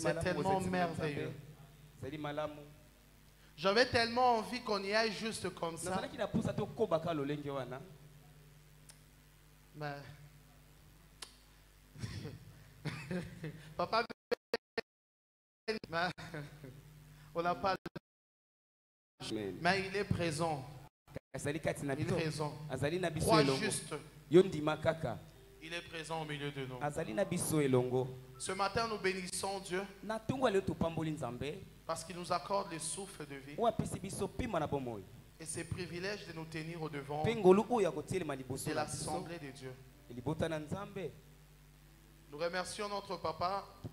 C'est tellement merveilleux. J'avais tellement envie qu'on y aille juste comme ça. Mais... Papa, on n'a pas... Mais il est présent. Il est présent. Crois juste. Il est présent au milieu de nous. Ce matin, nous bénissons Dieu parce qu'il nous accorde le souffle de vie et c'est privilège de nous tenir au devant de l'Assemblée de Dieu. Nous remercions notre papa, le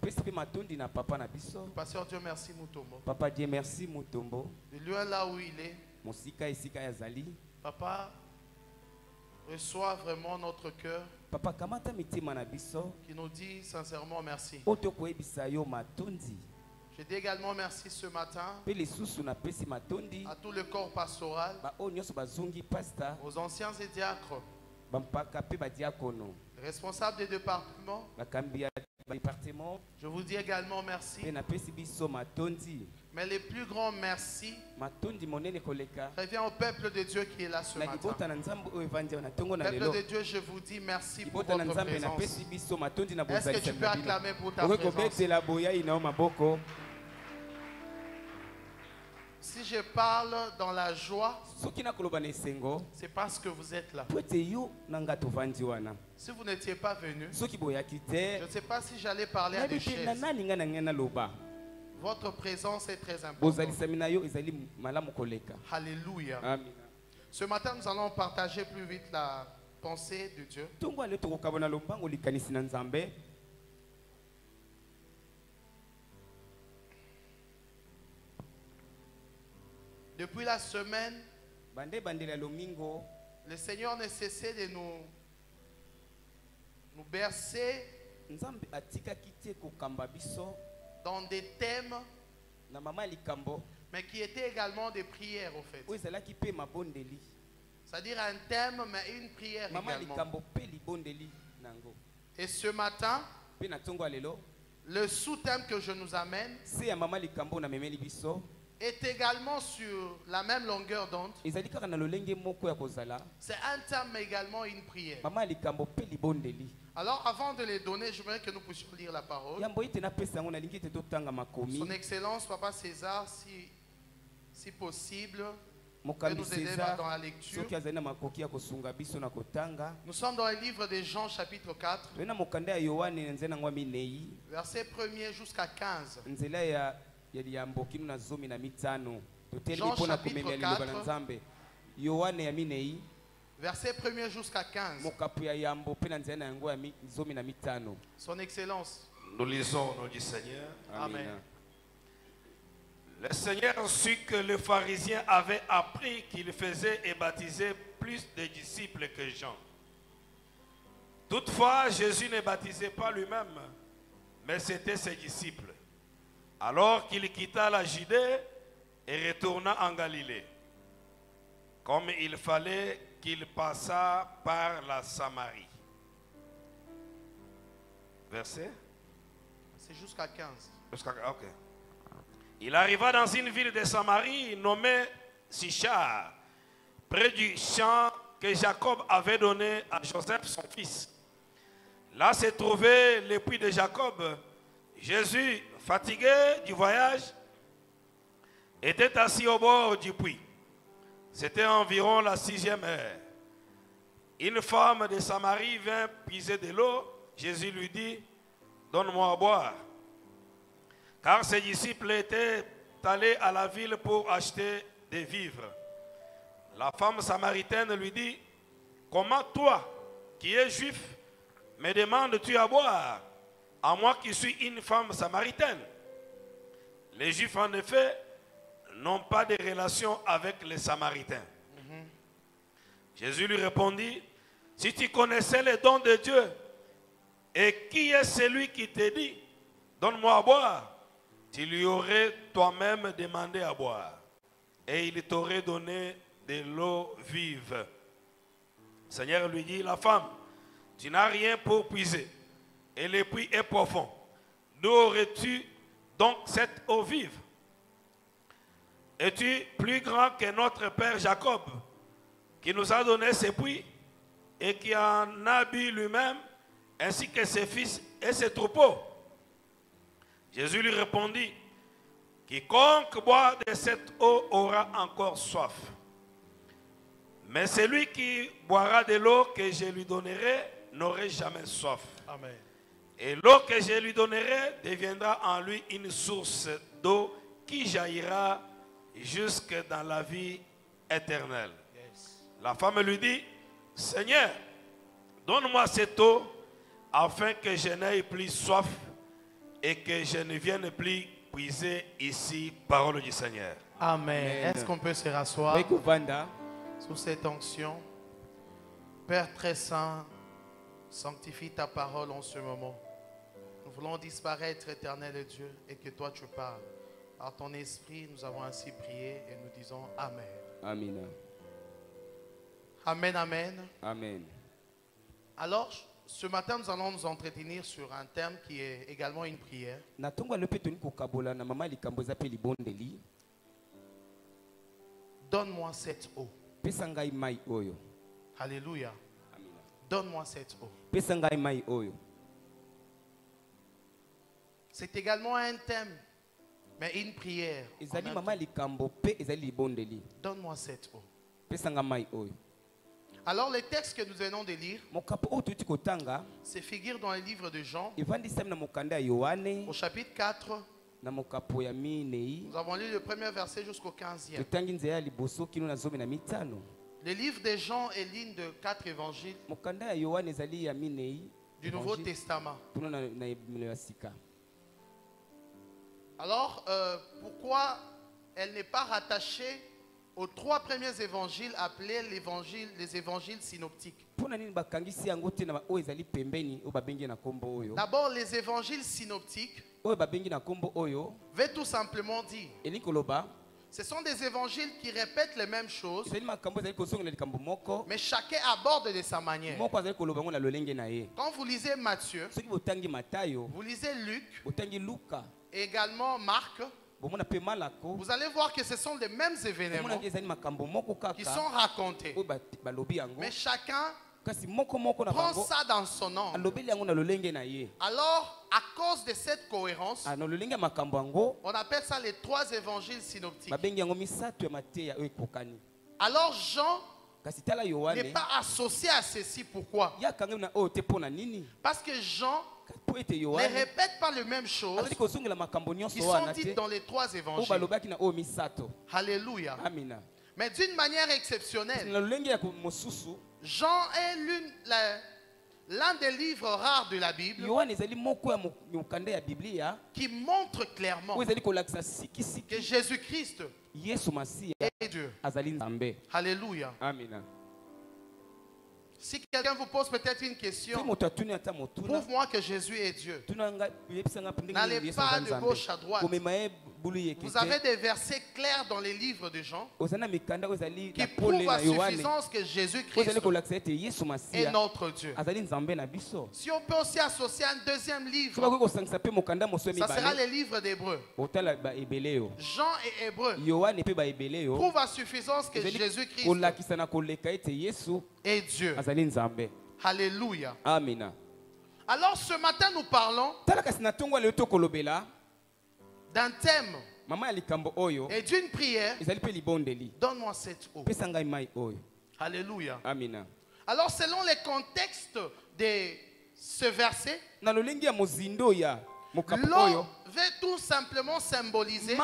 pasteur Dieu merci Mutombo. Papa Dieu merci Mutombo. De lui là où il est. Papa, reçois vraiment notre cœur qui nous dit sincèrement merci. Je dis également merci ce matin à tout le corps pastoral, aux anciens et diacres, responsables des départements. Je vous dis également merci. Mais les plus grands merci revient au peuple de Dieu qui est là ce matin. Peuple de Dieu, je vous dis merci pour votre présence. Est-ce que tu peux acclamer pour ta présence? Si je parle dans la joie, c'est parce que vous êtes là. Si vous n'étiez pas venu, je ne sais pas si j'allais parler à des chaises. Votre présence est très importante. Alléluia. Amen. Ce matin, nous allons partager plus vite la pensée de Dieu. Depuis la semaine, le Seigneur ne cessait de nous bercer dans des thèmes, mais qui étaient également des prières au fait. C'est-à-dire un thème, mais une prière également. Et ce matin, le sous-thème que je nous amène est également sur la même longueur d'onde. C'est un thème mais également une prière. Alors avant de les donner, je voudrais que nous puissions lire la parole. Son Excellence, Papa César, si possible, peut nous aider dans la lecture. Nous sommes dans le livre de Jean chapitre 4, verset 1er jusqu'à 15. Jean chapitre 4, verset 1er jusqu'à 15. Son Excellence. Nous lisons au nom du Seigneur. Amen. Le Seigneur sut que les pharisiens avaient appris qu'il faisait et baptisait plus de disciples que Jean. Toutefois, Jésus ne baptisait pas lui-même, mais c'était ses disciples. Alors qu'il quitta la Judée et retourna en Galilée, comme il fallait qu'il passât par la Samarie. Verset? C'est jusqu'à 15. Ok. Il arriva dans une ville de Samarie nommée Sichar, près du champ que Jacob avait donné à Joseph son fils. Là se trouvait le puits de Jacob. Jésus, fatigué du voyage, était assis au bord du puits. C'était environ la 6e heure. Une femme de Samarie vint puiser de l'eau. Jésus lui dit, donne-moi à boire. Car ses disciples étaient allés à la ville pour acheter des vivres. La femme samaritaine lui dit, comment toi, qui es juif, me demandes-tu à boire, à moi qui suis une femme samaritaine? Les Juifs, en effet, n'ont pas de relation avec les Samaritains. Jésus lui répondit, si tu connaissais les dons de Dieu, et qui est celui qui te dit, donne-moi à boire, tu lui aurais toi-même demandé à boire, et il t'aurait donné de l'eau vive. Le Seigneur lui dit, la femme, tu n'as rien pour puiser, et le puits est profond. D'où aurais-tu donc cette eau vive. Es-tu plus grand que notre père Jacob, qui nous a donné ses puits et qui en a bu lui-même, ainsi que ses fils et ses troupeaux? Jésus lui répondit, quiconque boit de cette eau aura encore soif. Mais celui qui boira de l'eau que je lui donnerai n'aura jamais soif. Amen. Et l'eau que je lui donnerai deviendra en lui une source d'eau qui jaillira jusque dans la vie éternelle. Yes. La femme lui dit, Seigneur, donne-moi cette eau afin que je n'aie plus soif et que je ne vienne plus puiser ici, parole du Seigneur. Amen. Est-ce qu'on peut se rasseoir sous cette onction? Père très saint, sanctifie ta parole en ce moment. Nous voulons disparaître, éternel Dieu, et que toi tu parles. Par ton esprit, nous avons ainsi prié et nous disons Amen. Amen. Amen, amen. Amen. Alors, ce matin, nous allons nous entretenir sur un thème qui est également une prière. Donne-moi cette eau. Alléluia. Donne-moi cette eau. C'est également un thème, mais une prière. Donne-moi cette eau. Alors les textes que nous venons de lire se figurent dans le livre de Jean, au chapitre 4. Nous avons lu le premier verset jusqu'au 15e. Le livre de Jean est l'une de 4 évangiles du Nouveau Testament. Alors, pourquoi elle n'est pas rattachée aux 3 premiers évangiles appelés les évangiles synoptiques? D'abord, les évangiles synoptiques veut tout simplement dire, ce sont des évangiles qui répètent les mêmes choses, mais chacun aborde de sa manière. Quand vous lisez Matthieu, vous lisez Luc, et également Marc, vous allez voir que ce sont les mêmes événements qui sont racontés. Mais chacun prend ça dans son angle. Alors, à cause de cette cohérence, on appelle ça les 3 évangiles synoptiques. Alors, Jean n'est pas associé à ceci. Pourquoi? Parce que Jean ne répète pas les mêmes choses qui sont dites dans les 3 évangiles. Alléluia. Mais d'une manière exceptionnelle, Jean est l'un des livres rares de la Bible qui montre clairement que Jésus-Christ est Dieu. Alléluia. Si quelqu'un vous pose peut-être une question, prouve-moi que Jésus est Dieu. N'allez pas de gauche à droite. Vous avez des versets clairs dans les livres de Jean qui prouvent à suffisance que Jésus-Christ est notre Dieu. Si on peut aussi associer un deuxième livre, ça sera le livre d'Hébreux. Jean et Hébreux prouvent à suffisance que Jésus-Christ est Dieu. Alléluia. Amen. Alors ce matin nous parlons d'un thème et d'une prière. Donne-moi cette eau. Alléluia. Amen. Alors selon les contextes de ce verset, l'eau veut tout simplement symboliser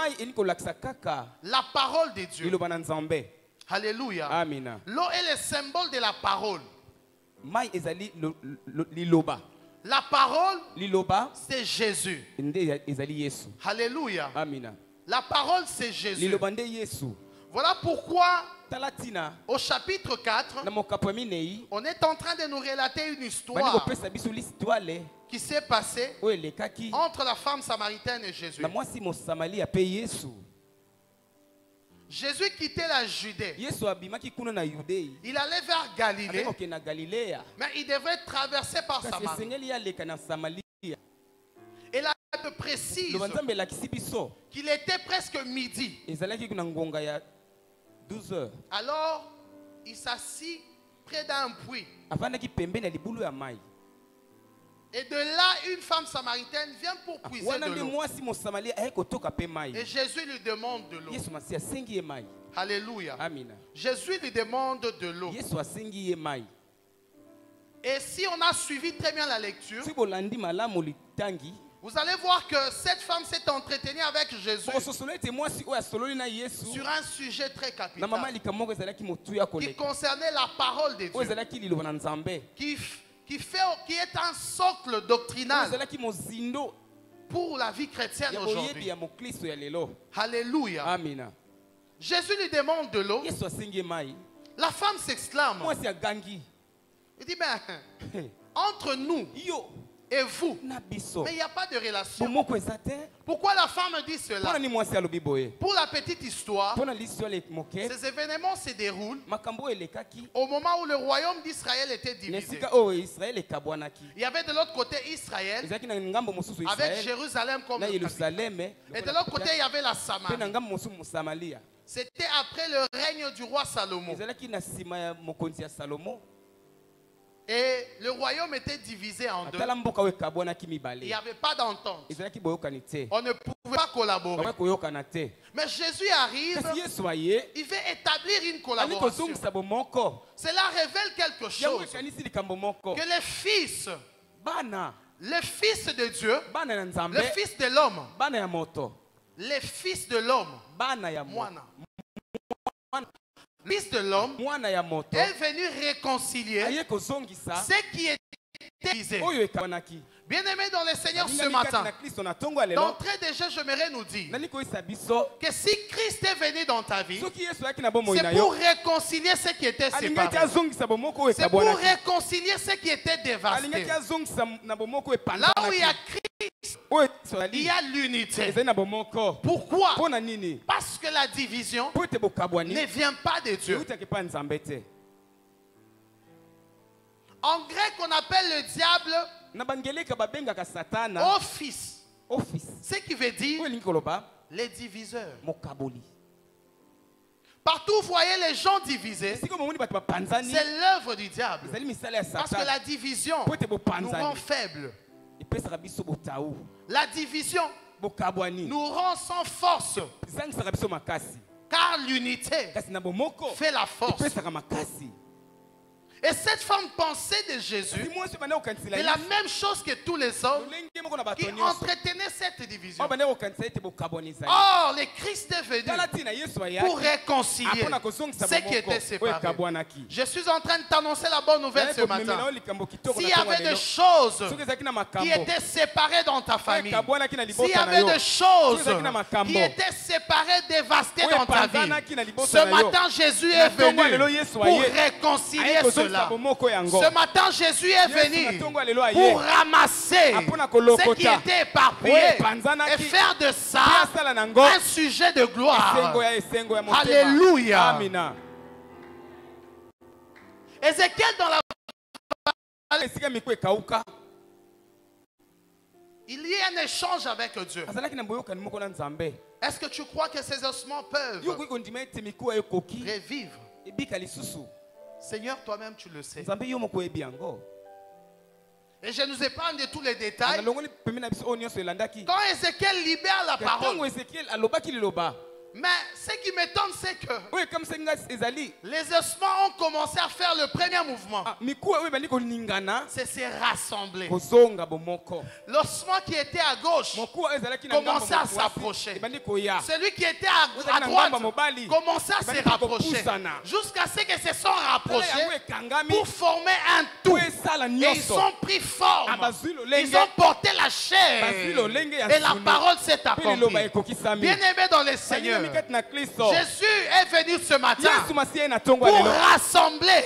la parole de Dieu. Alléluia. Amen. L'eau est le symbole de la parole. La parole, c'est Jésus. Alléluia. Amen. La parole, c'est Jésus. Voilà pourquoi, au chapitre 4, on est en train de nous relater une histoire qui s'est passée entre la femme samaritaine et Jésus. Jésus quittait la Judée. Il allait vers Galilée. Mais il devait traverser par Samarie. Et la Bible précise qu'il était presque midi. Alors, il s'assit près d'un puits. Et de là, une femme samaritaine vient pour puiser de l'eau. Et Jésus lui demande de l'eau. Alléluia. Jésus lui demande de l'eau. Et si on a suivi très bien la lecture, vous allez voir que cette femme s'est entretenue avec Jésus sur un sujet très capital qui concernait la parole de Dieu, qui est un socle doctrinal pour la vie chrétienne aujourd'hui. Alléluia. Jésus lui demande de l'eau. La femme s'exclame. Il dit, ben, entre nous et vous, mais il n'y a pas de relation. Pourquoi la femme dit cela? Pour la petite histoire, ces événements se déroulent au moment où le royaume d'Israël était divisé. Il y avait de l'autre côté Israël, avec Jérusalem comme capitale. Et de l'autre côté, il y avait la Samarie. C'était après le règne du roi Salomon. Et le royaume était divisé en deux. Il n'y avait pas d'entente. On ne pouvait pas collaborer. Mais Jésus arrive, il veut établir une collaboration. Cela révèle quelque chose. Que les fils de Dieu, le fils de l'homme, les fils de l'homme, le fils de l'homme est venu réconcilier ce qui était divisé. Bien-aimés dans le Seigneur ce matin, d'entrée de jeu, j'aimerais nous dire que si Christ est venu dans ta vie, c'est pour réconcilier ce qui était séparé. C'est pour réconcilier ce qui était dévasté. Là où il y a Christ, il y a l'unité. Pourquoi? Parce que la division ne vient pas de Dieu. En grec, on appelle le diable office. Ce qui veut dire les diviseurs. Partout où vous voyez les gens divisés, c'est l'œuvre du diable. Parce que la division nous rend faibles. La division nous rend sans force. Car l'unité fait la force. Et cette femme pensait de Jésus est la même chose que tous les hommes qui entretenaient cette division. Or, le Christ est venu pour réconcilier ce qui était séparé. Je suis en train de t'annoncer la bonne nouvelle ce matin. S'il y avait des choses qui étaient séparées dans ta famille, s'il y avait des choses qui étaient séparées, dévastées dans ta vie, ce matin Jésus est venu pour réconcilier cela. Ce matin, Jésus est venu pour ramasser ce qui était éparpillé et faire de ça un sujet de gloire. Alléluia. Ézéchiel dans la il y a un échange avec Dieu. Est-ce que tu crois que ces ossements peuvent revivre? Seigneur, toi-même tu le sais. Et je nous épargne de tous les détails. Quand Ézéchiel libère la parole, mais ce qui m'étonne, c'est que les ossements ont commencé à faire le premier mouvement. C'est se rassembler. L'ossement qui était à gauche commençait à s'approcher. Celui qui était à droite commençait à se rapprocher. Jusqu'à ce qu'ils se sont rapprochés pour former un tout. Et ils ont pris forme. Ils ont porté la chair. Et la parole s'est accomplie. Bien-aimés dans le Seigneur, Jésus est venu ce matin pour rassembler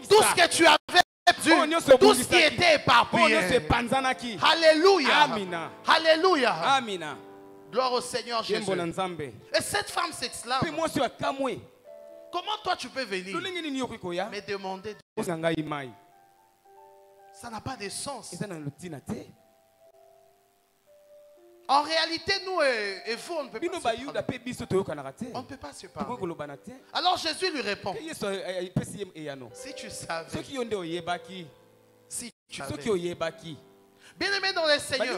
tout ce que tu avais perdu, tout ce qui était éparpillé. Alléluia. Alléluia. Gloire au Seigneur Jésus. Et cette femme s'exclame. Comment toi tu peux venir me demander de... Ça n'a pas de sens. En réalité, nous et vous, on ne peut pas se parler. On ne peut pas se parler. Alors Jésus lui répond. Si tu savais. Si tu savais. Bien-aimés dans le Seigneur,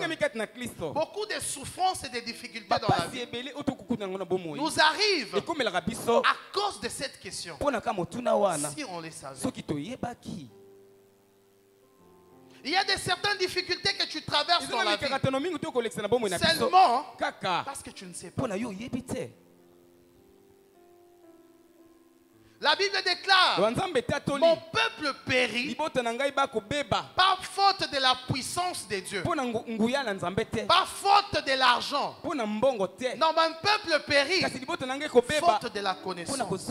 beaucoup de souffrances et de difficultés dans la vie nous arrivent à cause de cette question. Si on les savait. Il y a de certaines difficultés que tu traverses dans la vie seulement parce que tu ne sais pas. La Bible déclare, mon peuple périt par faute de la puissance de Dieu, par faute de l'argent. Non, mon peuple périt faute de la connaissance.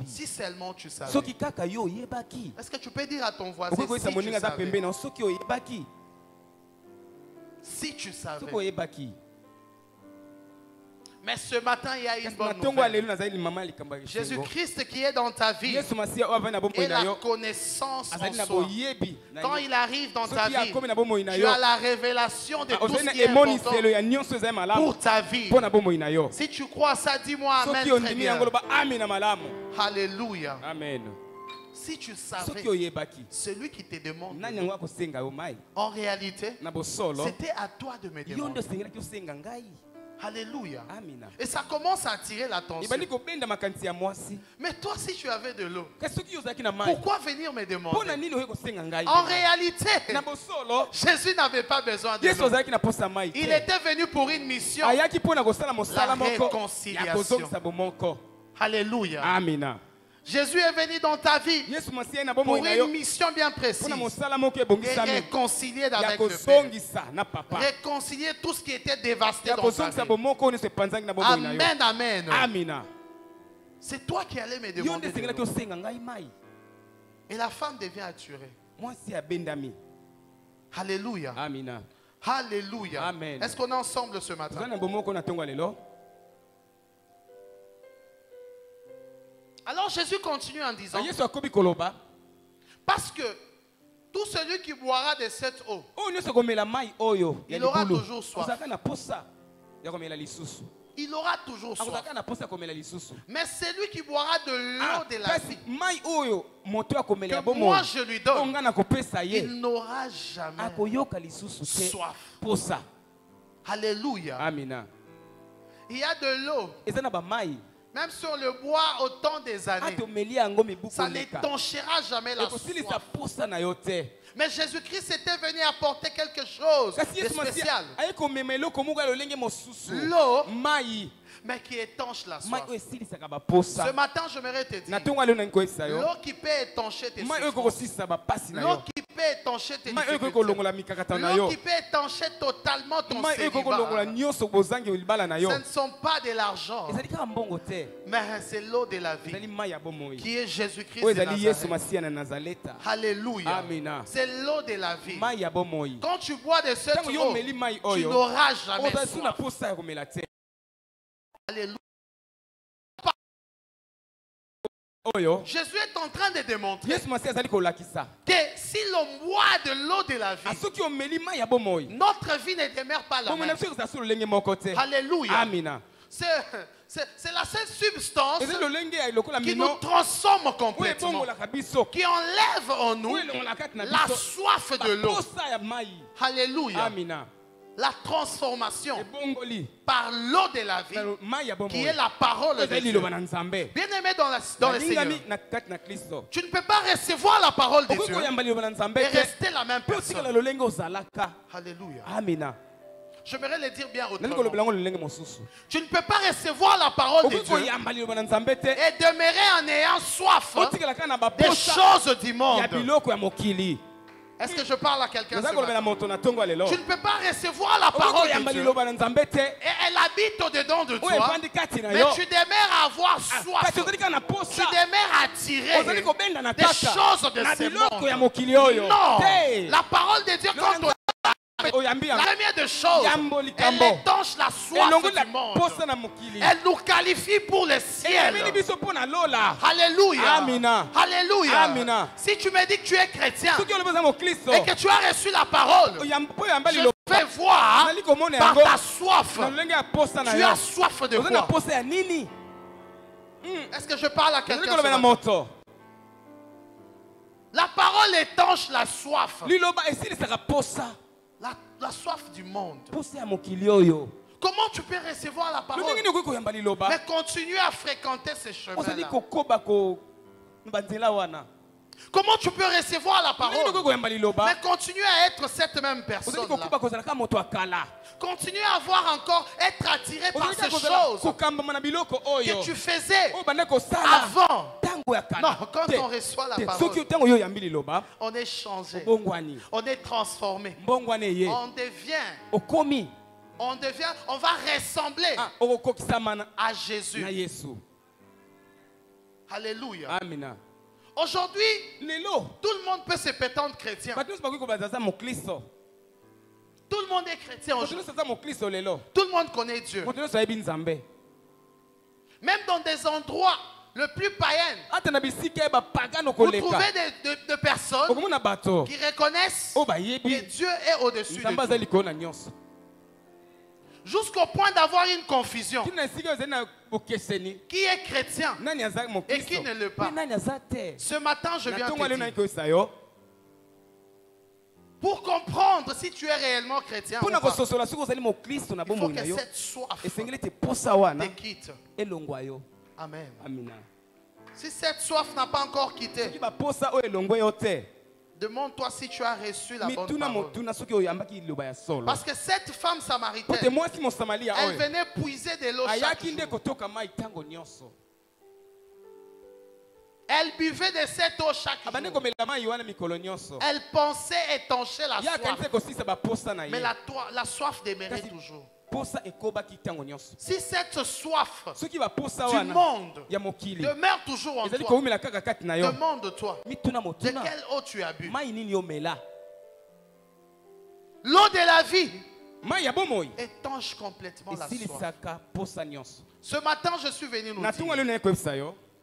Si seulement tu savais. Est-ce que tu peux dire à ton voisin, si tu savais. Mais ce matin, il y a une bonne nouvelle. Jésus-Christ qui est dans ta vie et la connaissance en soi. Quand il arrive dans ta vie, tu as la révélation de tout ce qui est important pour ta vie. Si tu crois ça, dis-moi Amen très bien. Alléluia. Amen. Si tu savais, celui qui te demande, en réalité, c'était à toi de me demander. Alléluia. Et ça commence à attirer l'attention. Mais toi, si tu avais de l'eau, pourquoi venir me demander? En réalité, Jésus n'avait pas besoin de l'eau. Il était venu pour une mission. La réconciliation. Alléluia. Amen. Jésus est venu dans ta vie pour une mission bien précise. Et réconcilier avec le Père. Réconcilier tout ce qui était dévasté dans ta vie. Amen, amen. Amen. C'est toi qui allais me demander. Et la femme devient attirée. Alléluia. Amen. Alléluia. Amen. Est-ce qu'on est ensemble ce matin? Alors Jésus continue en disant, parce que tout celui qui boira de cette eau, il aura toujours soif. Il aura toujours soif. Mais celui qui boira de l'eau de la vie, que moi je lui donne, il n'aura jamais soif. Alléluia. Amen. Il y a de l'eau. Même si on le boit autant des années, ça n'étanchera jamais la soif. Mais Jésus-Christ était venu apporter quelque chose de spécial. L'eau, mais qui étanche la soif. Ce matin, j'aimerais te dire, l'eau qui peut étancher tes souffrances, l'eau qui peut étancher tes difficultés, l'eau qui peut étancher totalement ton célibat, ce ne sont pas de l'argent, mais c'est l'eau de la vie, qui est Jésus-Christ de Nazareth. Alléluia. C'est l'eau de la vie. Quand tu bois de cette eau, tu n'auras jamais soif. Alléluia. Jésus est en train de démontrer que si l'on boit de l'eau de la vie, notre vie ne demeure pas la même. Alléluia. C'est la seule substance qui nous transforme complètement, qui enlève en nous la soif de l'eau. Alléluia. La transformation par l'eau de la vie, qui est la parole de Dieu. Bien-aimé dans le Seigneur, tu ne peux pas recevoir la parole de Dieu et rester la même personne. Alléluia. Amen. J'aimerais le dire bien autrement. Tu ne peux pas recevoir la parole de Dieu et demeurer en ayant soif des choses du monde. Est-ce que je parle à quelqu'un ce matin? Tu ne peux pas recevoir la parole de Dieu et elle habite au-dedans de toi, mais tu demeures à avoir soif. Tu demeures à attirer des choses de ce monde. Non, la parole de Dieu, quand on la première des choses, elle étanche la soif du monde. Elle nous qualifie pour le ciel. Alléluia. Alléluia. Si tu me dis que tu es chrétien et que tu as reçu la parole, je vais voir par ta soif. Tu as soif de quoi? Est-ce que je parle à quelqu'un? La parole étanche la soif. La soif du monde. Comment tu peux recevoir la parole? Mais continue à fréquenter ces chemins-là. Comment tu peux recevoir la parole? Mais continue à être cette même personne-là. Continue à avoir encore, être attiré par ces choses que tu faisais avant. Non, quand on reçoit la parole, on est changé, on est transformé, on va ressembler à Jésus. Alléluia. Amen. Aujourd'hui, tout le monde peut se prétendre chrétien. Tout le monde est chrétien aujourd'hui. Tout le monde connaît Dieu. Même dans des endroits le plus païens, vous trouvez des personnes qui reconnaissent que Dieu est au-dessus de tout. Jusqu'au point d'avoir une confusion. Qui est chrétien et qui ne l'est pas? Ce matin, je viens te dire, pour comprendre si tu es réellement chrétien ou pas, il faut que cette soif te quitte. Amen. Si cette soif n'a pas encore quitté, demande-toi si tu as reçu la bonne parole. Parce que cette femme samaritaine, elle venait puiser de l'eau chaque jour. Elle buvait de cette eau chaque jour. Elle pensait étancher la soif. Mais la soif demeurait toujours. Si cette soif du monde demeure toujours en toi, demande-toi de quelle eau tu as bu. L'eau de la vie étanche complètement la soif. Ce matin, je suis venu nous dire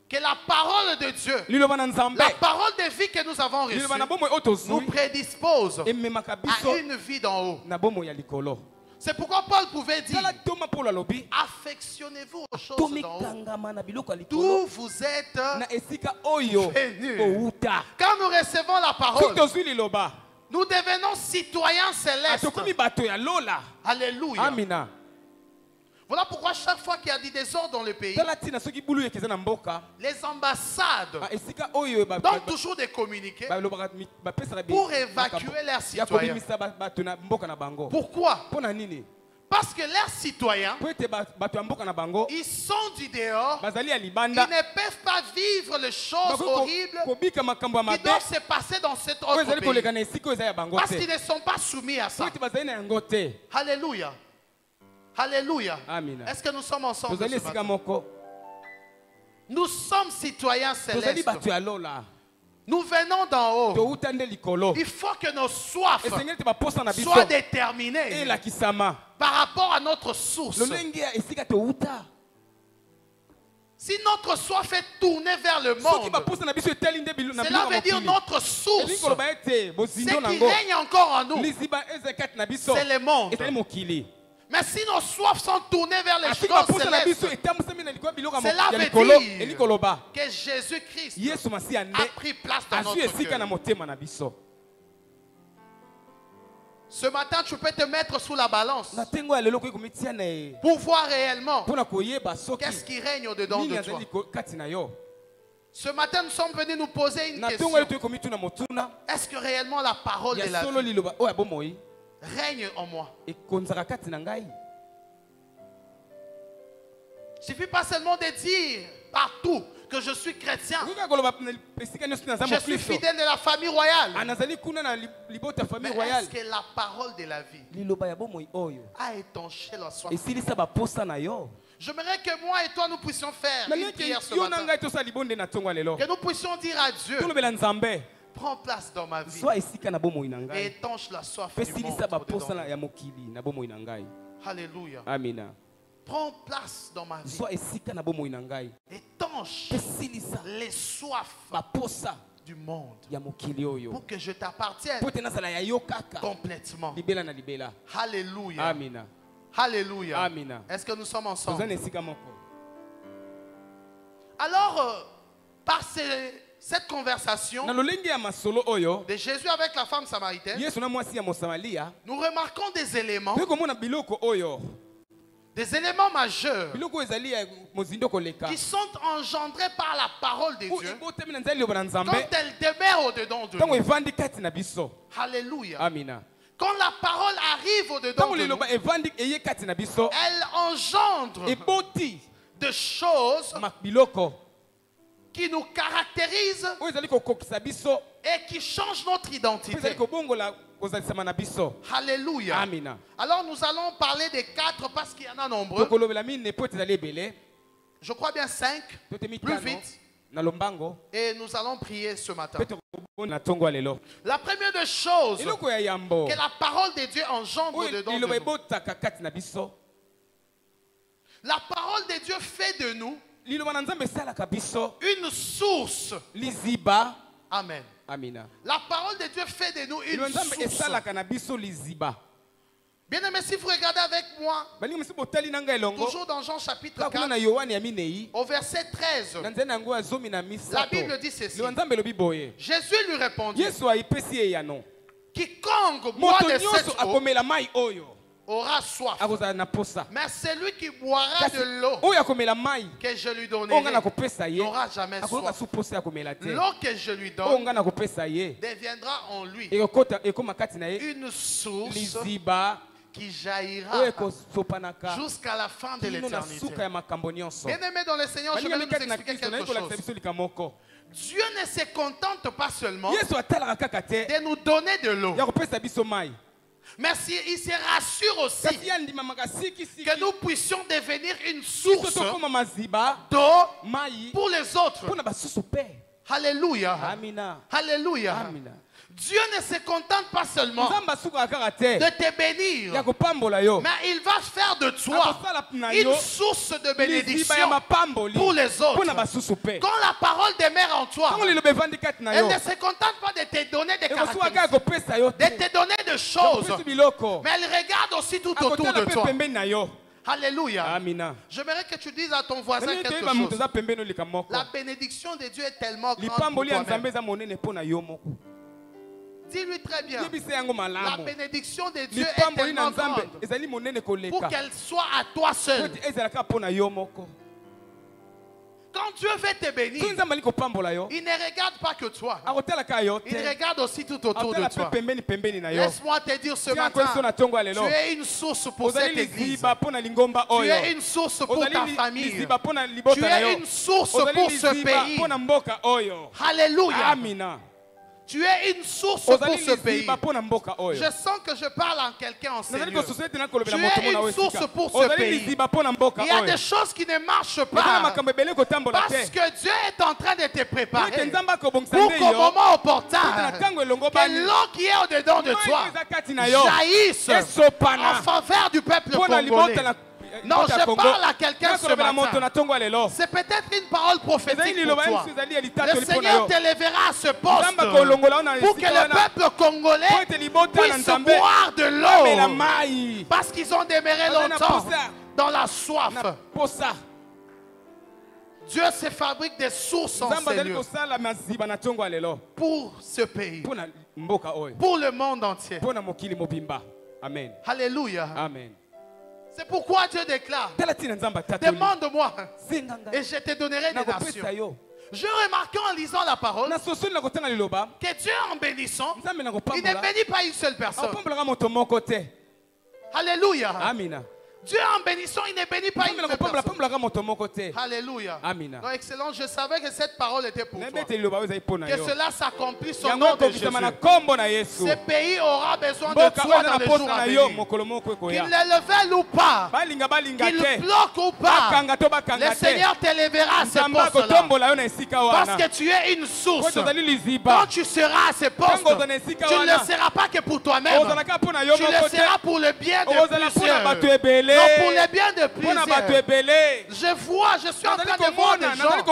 que la parole de Dieu, la parole de vie que nous avons reçue, nous prédispose à une vie d'en haut. C'est pourquoi Paul pouvait dire, affectionnez-vous aux choses d'en haut, d'où vous êtes venus. Quand nous recevons la parole, nous devenons citoyens célestes. Alléluia. Amina. Voilà pourquoi chaque fois qu'il y a du désordre dans le pays, les ambassades donnent toujours des communiqués pour évacuer leurs citoyens. Pourquoi? Parce que leurs citoyens, ils sont du dehors, ils ne peuvent pas vivre les choses horribles qui doivent se passer dans cet autre pays. Parce qu'ils ne sont pas soumis à ça. Alléluia. Alléluia. Est-ce que nous sommes ensemble ce matin? Nous sommes citoyens célestes. Nous venons d'en haut. Il faut que nos soifs soient déterminées par rapport à notre source. Si notre soif est tournée vers le monde, cela veut dire notre source. Ce qui règne encore en nous, c'est le monde. Mais si nos soifs sont tournées vers les choses célestes, cela veut dire que Jésus-Christ a pris place dans notre cœur. Ce matin, tu peux te mettre sous la balance pour voir réellement qu'est-ce qui règne au-dedans de toi. Ce matin, nous sommes venus nous poser une question. Est-ce que réellement la parole de la vie règne en moi? Il ne suffit pas seulement de dire partout que je suis chrétien. Je suis fidèle de la famille royale. Mais est-ce que la parole de la vie a étanché la soif? J'aimerais que moi et toi nous puissions faire une prière ce matin. Que nous puissions dire à Dieu, prends place dans ma vie et étanche la soif du monde. Alléluia. Amen. Prends place dans ma vie. Étanche les soifs du monde pour que je t'appartienne complètement. Alléluia. Amina. Alléluia. Amina. Est-ce que nous sommes ensemble? Alors, par cette conversation de Jésus avec la femme samaritaine, nous remarquons des éléments majeurs qui sont engendrés par la parole de Dieu quand elle demeure au-dedans de nous. Alléluia. Amina. Quand la parole arrive au-dedans de nous, elle engendre des choses qui nous caractérisent et qui changent notre identité. Alléluia. Amina. Alors nous allons parler des 4 parce qu'il y en a nombreux. Je crois bien 5. Plus vite. Et nous allons prier ce matin. La première des choses que la parole de Dieu engendre dedans de nous. La parole de Dieu fait de nous une source. Amen. Amina. La parole de Dieu fait de nous une source. Bien aimé, si vous regardez avec moi, toujours dans Jean chapitre 4, au verset 13, la Bible dit ceci. Jésus lui répondit, quiconque boit de cette eau aura soif. Mais celui qui boira de l'eau que je lui donnerai n'aura jamais soif. L'eau que je lui donne deviendra en lui une source qui jaillira jusqu'à la fin de l'éternité. Bien-aimés dans le Seigneur, je vais vous expliquer quelque chose. Dieu ne se contente pas seulement de nous donner de l'eau, mais il se rassure aussi que nous puissions devenir une source d'eau pour les autres. Alléluia. Alléluia. Dieu ne se contente pas seulement de te bénir, mais il va faire de toi une source de bénédiction pour les autres. Quand la parole demeure en toi, elle ne se contente pas de te donner des caractéristiques, de te donner des choses, mais elle regarde aussi tout autour de toi. Alléluia. Amina. J'aimerais que tu dises à ton voisin quelque chose. La bénédiction de Dieu est tellement grande pour toi-même. Dis-lui très bien. La bénédiction de Dieu est tellement grande pour qu'elle soit à toi seul. Quand Dieu veut te bénir, il ne regarde pas que toi. Il regarde aussi tout autour de toi. Laisse-moi te dire ce matin, tu es une source pour cette église. Tu es une source pour ta famille. Tu es une source pour ce pays. Alléluia. Tu es une source pour ce pays. Je sens que je parle en quelqu'un en sérieux. Tu es une source pour ce pays. Il y a des choses qui ne marchent pas parce que Dieu est en train de te préparer pour qu'au moment opportun, que l'eau qui est au-dedans de toi jaillisse en faveur du peuple congolais. Non, je parle à quelqu'un ce matin. C'est peut-être une parole prophétique pour toi. Le Seigneur te lèvera à ce poste pour que le peuple congolais puisse boire de l'eau parce qu'ils ont demeuré longtemps dans la soif. Dieu se fabrique des sources en sérieux pour ce pays, pour le monde entier. Amen. Alléluia. Amen. C'est pourquoi Dieu déclare, demande-moi et je te donnerai des nations. Je remarque en lisant la parole que Dieu en bénissant, il ne bénit pas une seule personne. Alléluia. Amina. Dieu en bénissant, il ne bénit pas une seule personne. Alléluia. Amina. Non, excellent, je savais que cette parole était pour toi. Que cela s'accomplisse au nom de Jésus. Ce pays aura besoin de toi dans les jours à venir. Qu'il le veuille ou pas, qu'il bloque ou pas, le Seigneur te lèvera à ce poste-là. Parce que tu es une source. Quand tu seras à ce poste, tu ne le seras pas que pour toi-même. Tu le seras pour le bien de plusieurs. Non, pour le bien de plusieurs. Je suis en train de voir des gens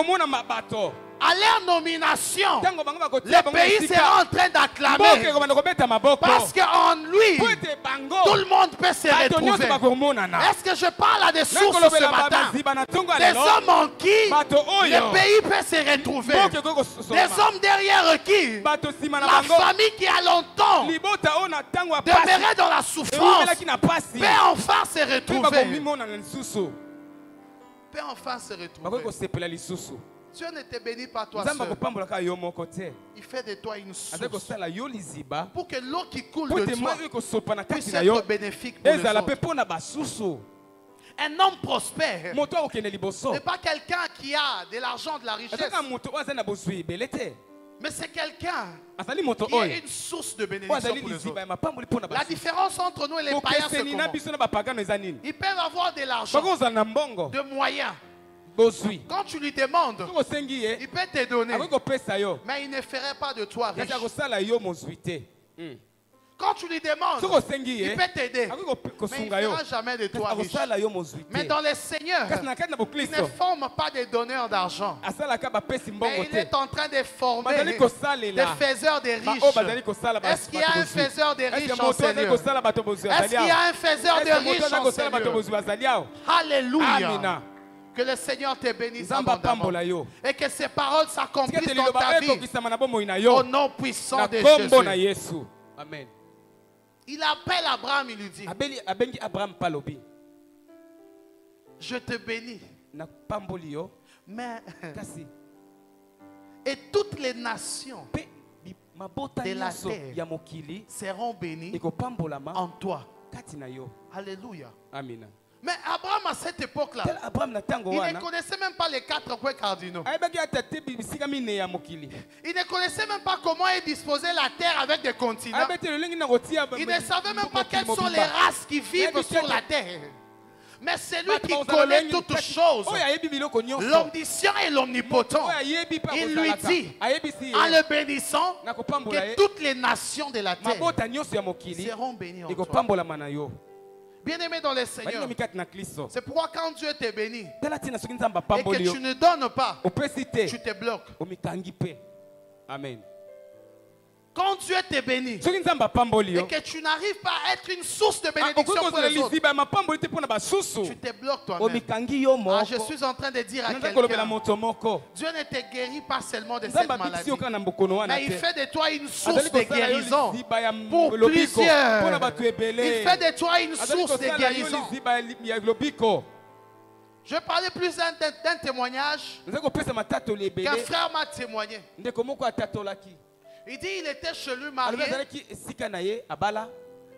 à leur nomination, le pays sera en train d'acclamer. Parce qu'en lui, tout le monde peut se retrouver. Est-ce que je parle à des sources ce matin? Des hommes en qui le pays peut se retrouver. Des hommes derrière qui la famille qui a longtemps demeuré dans la souffrance peut enfin se retrouver. Peut enfin se retrouver. Dieu ne te bénit pas toi seul. Il fait de toi une source pour que l'eau qui coule de toi puisse être bénéfique pour les autres. Un homme prospère n'est pas quelqu'un qui a de l'argent, de la richesse. Mais c'est quelqu'un qui est une source de bénédiction pour les autres. La différence entre nous et les païens, c'est comment? Ils peuvent avoir de l'argent, de moyens. Quand tu lui demandes, il peut te donner, mais il ne ferait pas de toi riche. Quand tu lui demandes, il peut t'aider, mais il ne fera jamais de toi riche. Mais dans le Seigneur, il ne forme pas des donneurs d'argent, mais il est en train de former des faiseurs de riches. Est-ce qu'il y a un faiseur de riches en Seigneur? Est-ce qu'il y a un faiseur de riches en Seigneur? Alléluia. Que le Seigneur te bénisse abondamment et que ses paroles s'accomplissent dans ta vie au nom puissant de Jésus. Amen. Il appelle Abraham, il lui dit, je te bénis, mais et toutes les nations de la terre seront bénies en toi. Alléluia. Amen. Mais Abraham, à cette époque-là, il ne connaissait même pas les 4 points cardinaux. Il ne connaissait même pas comment est disposée la terre avec des continents. Il ne savait même pas quelles sont les races qui vivent sur la terre. Mais c'est lui qui connaît toutes choses, l'omniscient et l'omnipotent. Il lui dit, en le bénissant, que toutes les nations de la terre seront bénies en toi. Bien-aimé dans le Seigneur, c'est pourquoi quand Dieu te bénit et que tu ne donnes pas, tu te bloques. Amen. Quand Dieu te bénit et que tu n'arrives pas à être une source de bénédiction pour les autres, tu te bloques toi-même. Je suis en train de dire à quelqu'un, Dieu ne te guérit pas seulement de cette maladie, mais il fait de toi une source de guérison pour plusieurs. Il fait de toi une source de guérison. Je parlais plus d'un témoignage qu'un frère m'a témoigné. Il dit qu'il était chez lui marié.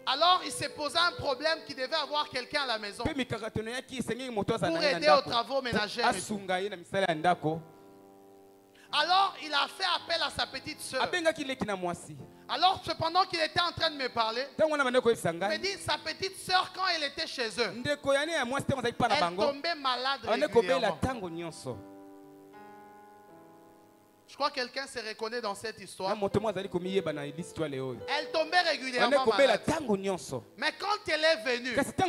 Alors il s'est posé un problème qu'il devait avoir quelqu'un à la maison pour aider aux travaux ménagers. Alors il a fait appel à sa petite soeur. Alors cependant qu'il était en train de me parler, il me dit sa petite soeur quand elle était chez eux, elle tombait malade régulièrement. Je crois que quelqu'un se reconnaît dans cette histoire. Elle tombait régulièrement malade. Mais quand elle est venue, cet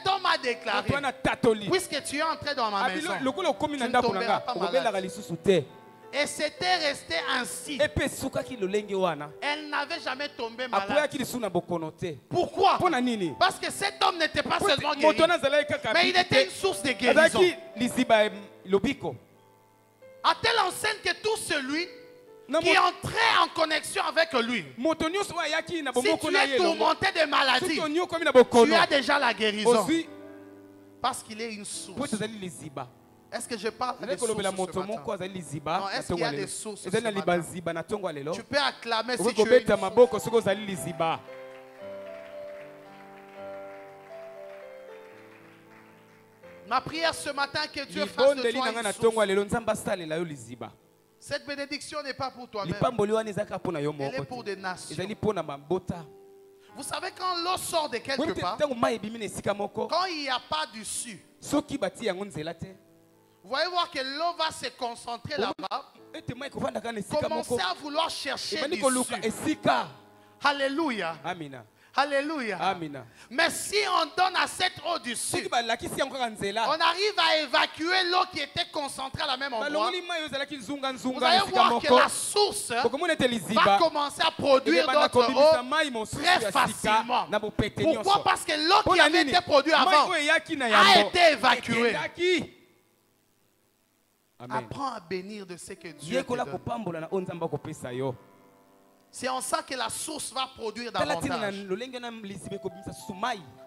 homme a déclaré, puisque tu es entré dans ma maison, tu ne tomberas pas malade. Et c'était resté ainsi. Elle n'avait jamais tombé malade. Pourquoi? Parce que cet homme n'était pas seulement guéri, mais il était une source de guérison. À telle enseigne que tout celui qui entrait en connexion avec lui, si tu es tourmenté de maladie, tu as déjà la guérison. Parce qu'il est une source. Est-ce que je parle des sources ce matin? Non, est-ce qu'il y a des sources ce matin? Tu peux acclamer si tu es une source. Ma prière ce matin, que Dieu fasse de toi une source. Cette bénédiction n'est pas pour toi-même. Elle est pour des nations. Vous savez, quand l'eau sort de quelque part, quand il n'y a pas d'issue, vous voyez voir que l'eau va se concentrer là-bas, commencer à vouloir chercher l'issue. Alléluia. Alléluia. Amina. Mais si on donne à cette eau du sud, on arrive à évacuer l'eau qui était concentrée à la même endroit. Vous allez voir que la source va commencer à produire d'autres eaux très facilement. Pourquoi? Parce que l'eau qui avait été produite avant a été évacuée. Apprends à bénir de ce que Dieu te donne. C'est en ça que la source va produire davantage.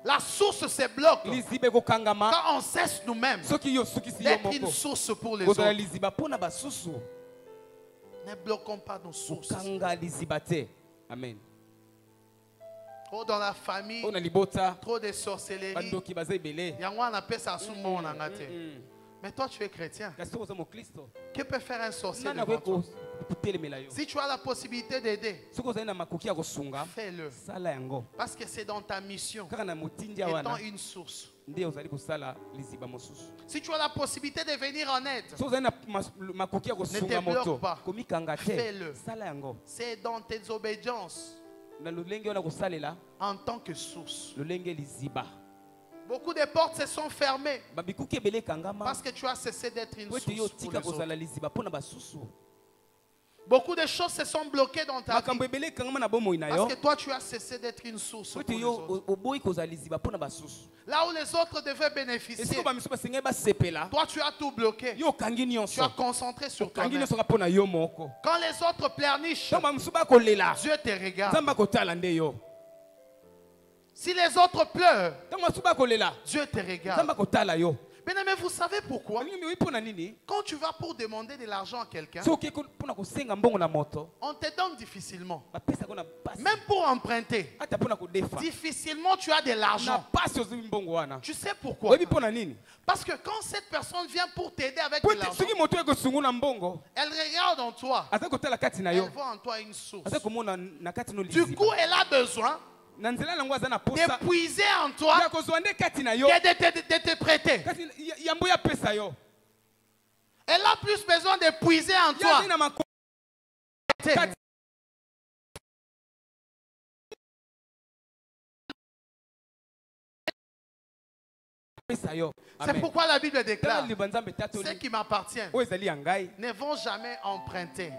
La source se bloque quand on cesse nous-mêmes d'être une source pour les autres. Ne bloquons pas nos sources. Amen. Trop dans la famille, trop de sorcellerie. On appelle ça sous mon angate. Mais toi, tu es chrétien. Que peut faire un sorcier devant toi? Si tu as la possibilité d'aider, fais-le. Parce que c'est dans ta mission, étant une source. Si tu as la possibilité de venir en aide, ne te bloque pas. Fais-le. C'est dans tes obédiences en tant que source. Beaucoup de portes se sont fermées parce que tu as cessé d'être une source pour les autres. Beaucoup de choses se sont bloquées dans ta vie parce que toi tu as cessé d'être une source pour les autres. Là où les autres devaient bénéficier, toi tu as tout bloqué. Tu as concentré sur toi-même. Quand les autres pleurnichent, Dieu te regarde. Si les autres pleurent, Dieu te regarde. Bien aimé, vous savez pourquoi? Quand tu vas pour demander de l'argent à quelqu'un, on te donne difficilement. Même pour emprunter, difficilement tu as de l'argent. Tu sais pourquoi? Parce que quand cette personne vient pour t'aider avec de l'argent, elle regarde en toi. Elle voit en toi une source. Du coup, elle a besoin d'épuiser en toi, de te prêter. Elle a plus besoin d'épuiser en toi. C'est pourquoi la Bible déclare: ceux qui m'appartiennent ne vont jamais emprunter,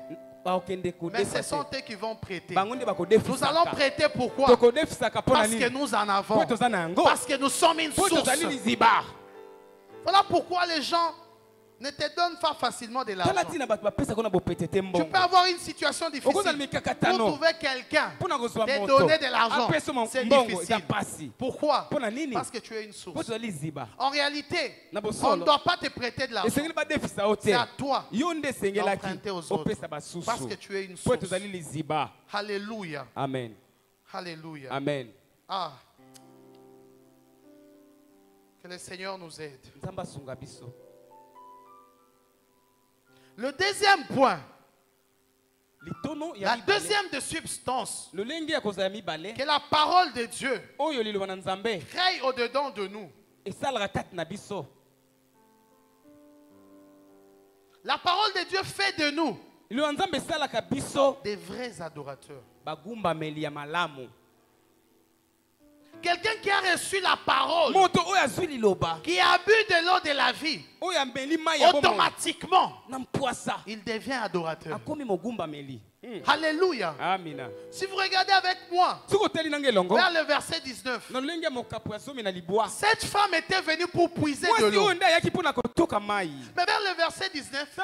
mais ce sont eux qui vont prêter. Nous allons prêter pourquoi? Parce que nous en avons. Parce que nous sommes une source. Voilà pourquoi les gens ne te donnent pas facilement de l'argent. Tu peux avoir une situation difficile pour trouver quelqu'un te donner de l'argent. C'est difficile. Pourquoi? Parce que tu es une source. En réalité, on ne doit pas te prêter de l'argent. C'est à toi d'emprunter aux autres. Parce que tu es une source. Alléluia. Amen. Alléluia. Amen. Ah. Que le Seigneur nous aide. Le deuxième point, la deuxième de substance que la parole de Dieu crée au-dedans de nous. La parole de Dieu fait de nous des vrais adorateurs. Quelqu'un qui a reçu la parole, qui a bu de l'eau de la vie, automatiquement, il devient adorateur. Alléluia. Amina. Si vous regardez avec moi, vers le verset 19, cette femme était venue pour puiser de l'eau. Mais vers le verset 19,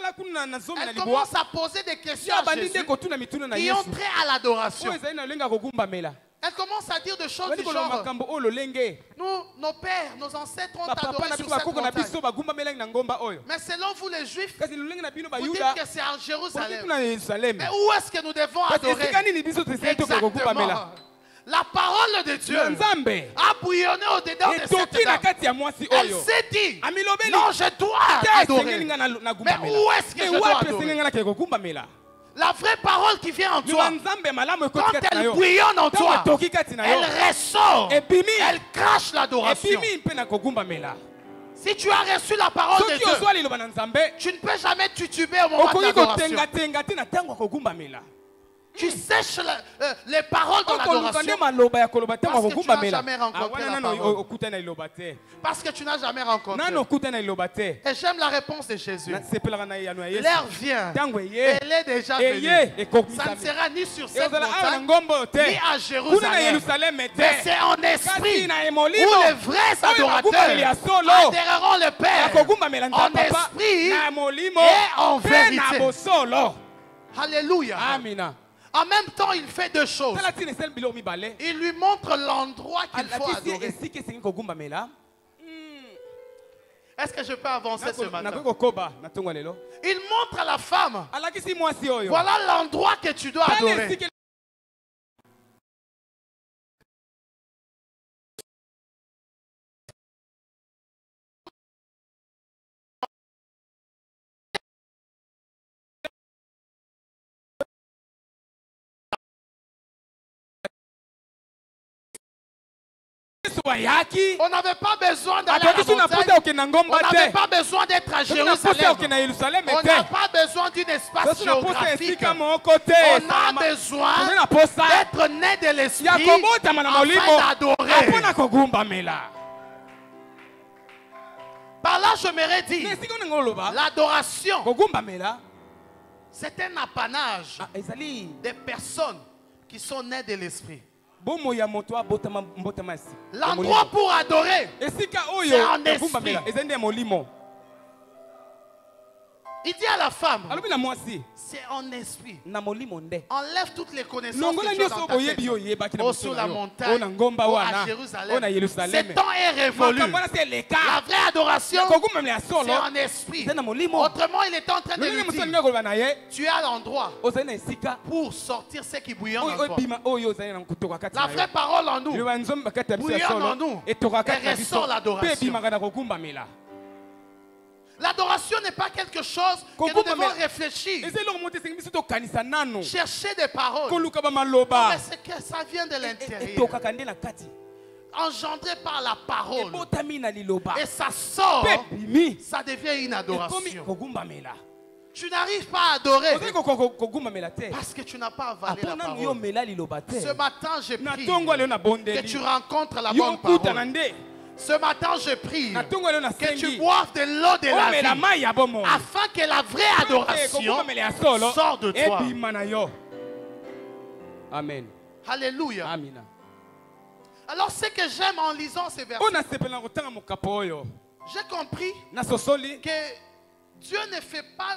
elle commence à poser des questions à Jésus qui ont trait à l'adoration. Elle commence à dire des choses du genre: nous, nos pères, nos ancêtres ont adoré sur cette montagne. Mais selon vous les Juifs, vous dites que c'est à Jérusalem. Mais où est-ce que nous devons adorer? Exactement. La parole de Dieu a bouillonné au-dedans de cette dame. Elle s'est dit: non, je dois adorer. Mais où est-ce que je dois adorer? La vraie parole qui vient en toi, quand elle bouillonne en toi, elle ressort, elle crache l'adoration. Si tu as reçu la parole de Dieu, tu ne peux jamais tituber au moment de l'adoration. Tu sèches les paroles de l'adoration parce que tu n'as jamais rencontré la parole. Parce que tu n'as jamais rencontré. Et j'aime la réponse de Jésus. L'heure vient. Elle est déjà venue. Ça ne sera ni sur cette montagne, ni à Jérusalem. Mais c'est en esprit où les vrais adorateurs adoreront le Père. En esprit et en vérité. Alléluia. Amina. En même temps, il fait deux choses. Il lui montre l'endroit qu'il faut adorer. Est-ce que je peux avancer ce matin? Il montre à la femme. Voilà l'endroit que tu dois adorer. On n'avait pas besoin d'aller à la montagne. On n'avait pas besoin d'être à Jérusalem. On n'a pas besoin d'un espace géographique. On a besoin d'être né de l'esprit afin d'adorer. Par là, je m'aurais dit, l'adoration, c'est un apanage des personnes qui sont nées de l'esprit. L'endroit pour adorer, c'est en esprit. Il dit à la femme, c'est en esprit. Enlève toutes les connaissances que tu as dans ta tête. Oh, sur la montagne, oh, à Jérusalem. Ce temps est révolu. La vraie adoration, c'est en esprit. Autrement, il est en train de lui dire, tu as l'endroit pour sortir ce qui bouillonne en toi. La vraie parole en nous, bouillonne en nous, et ressort l'adoration. L'adoration n'est pas quelque chose que nous devons réfléchir. Chercher des paroles. Mais c'est que ça vient de l'intérieur. Engendré par la parole. Et ça sort. Ça devient une adoration. Tu n'arrives pas à adorer parce que tu n'as pas avalé la parole. Ce matin, je prie que tu rencontres la bonne parole. Ce matin, je prie que tu boives de l'eau de la vie afin que la vraie adoration sorte de toi. Amen. Alléluia. Amina. Alors, ce que j'aime en lisant ces versets, j'ai compris que Dieu ne fait pas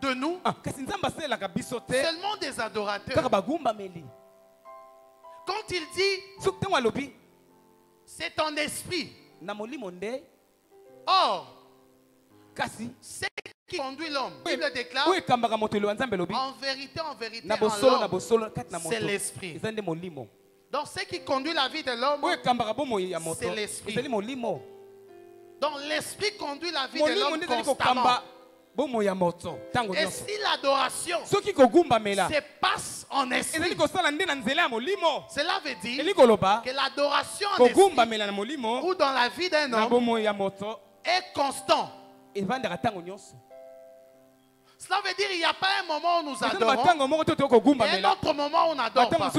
de nous seulement des adorateurs. Quand il dit c'est ton esprit. Or, ce qui conduit l'homme, il le déclare, en vérité, c'est l'esprit. Donc, ce qui conduit la vie de l'homme, c'est l'esprit. Donc, l'esprit conduit la vie de l'homme constamment. Et si l'adoration se passe en esprit, cela veut dire que l'adoration en esprit ou dans la vie d'un homme est constant. Cela veut dire qu'il n'y a pas un moment où nous adorons et un autre moment où on n'adore pas.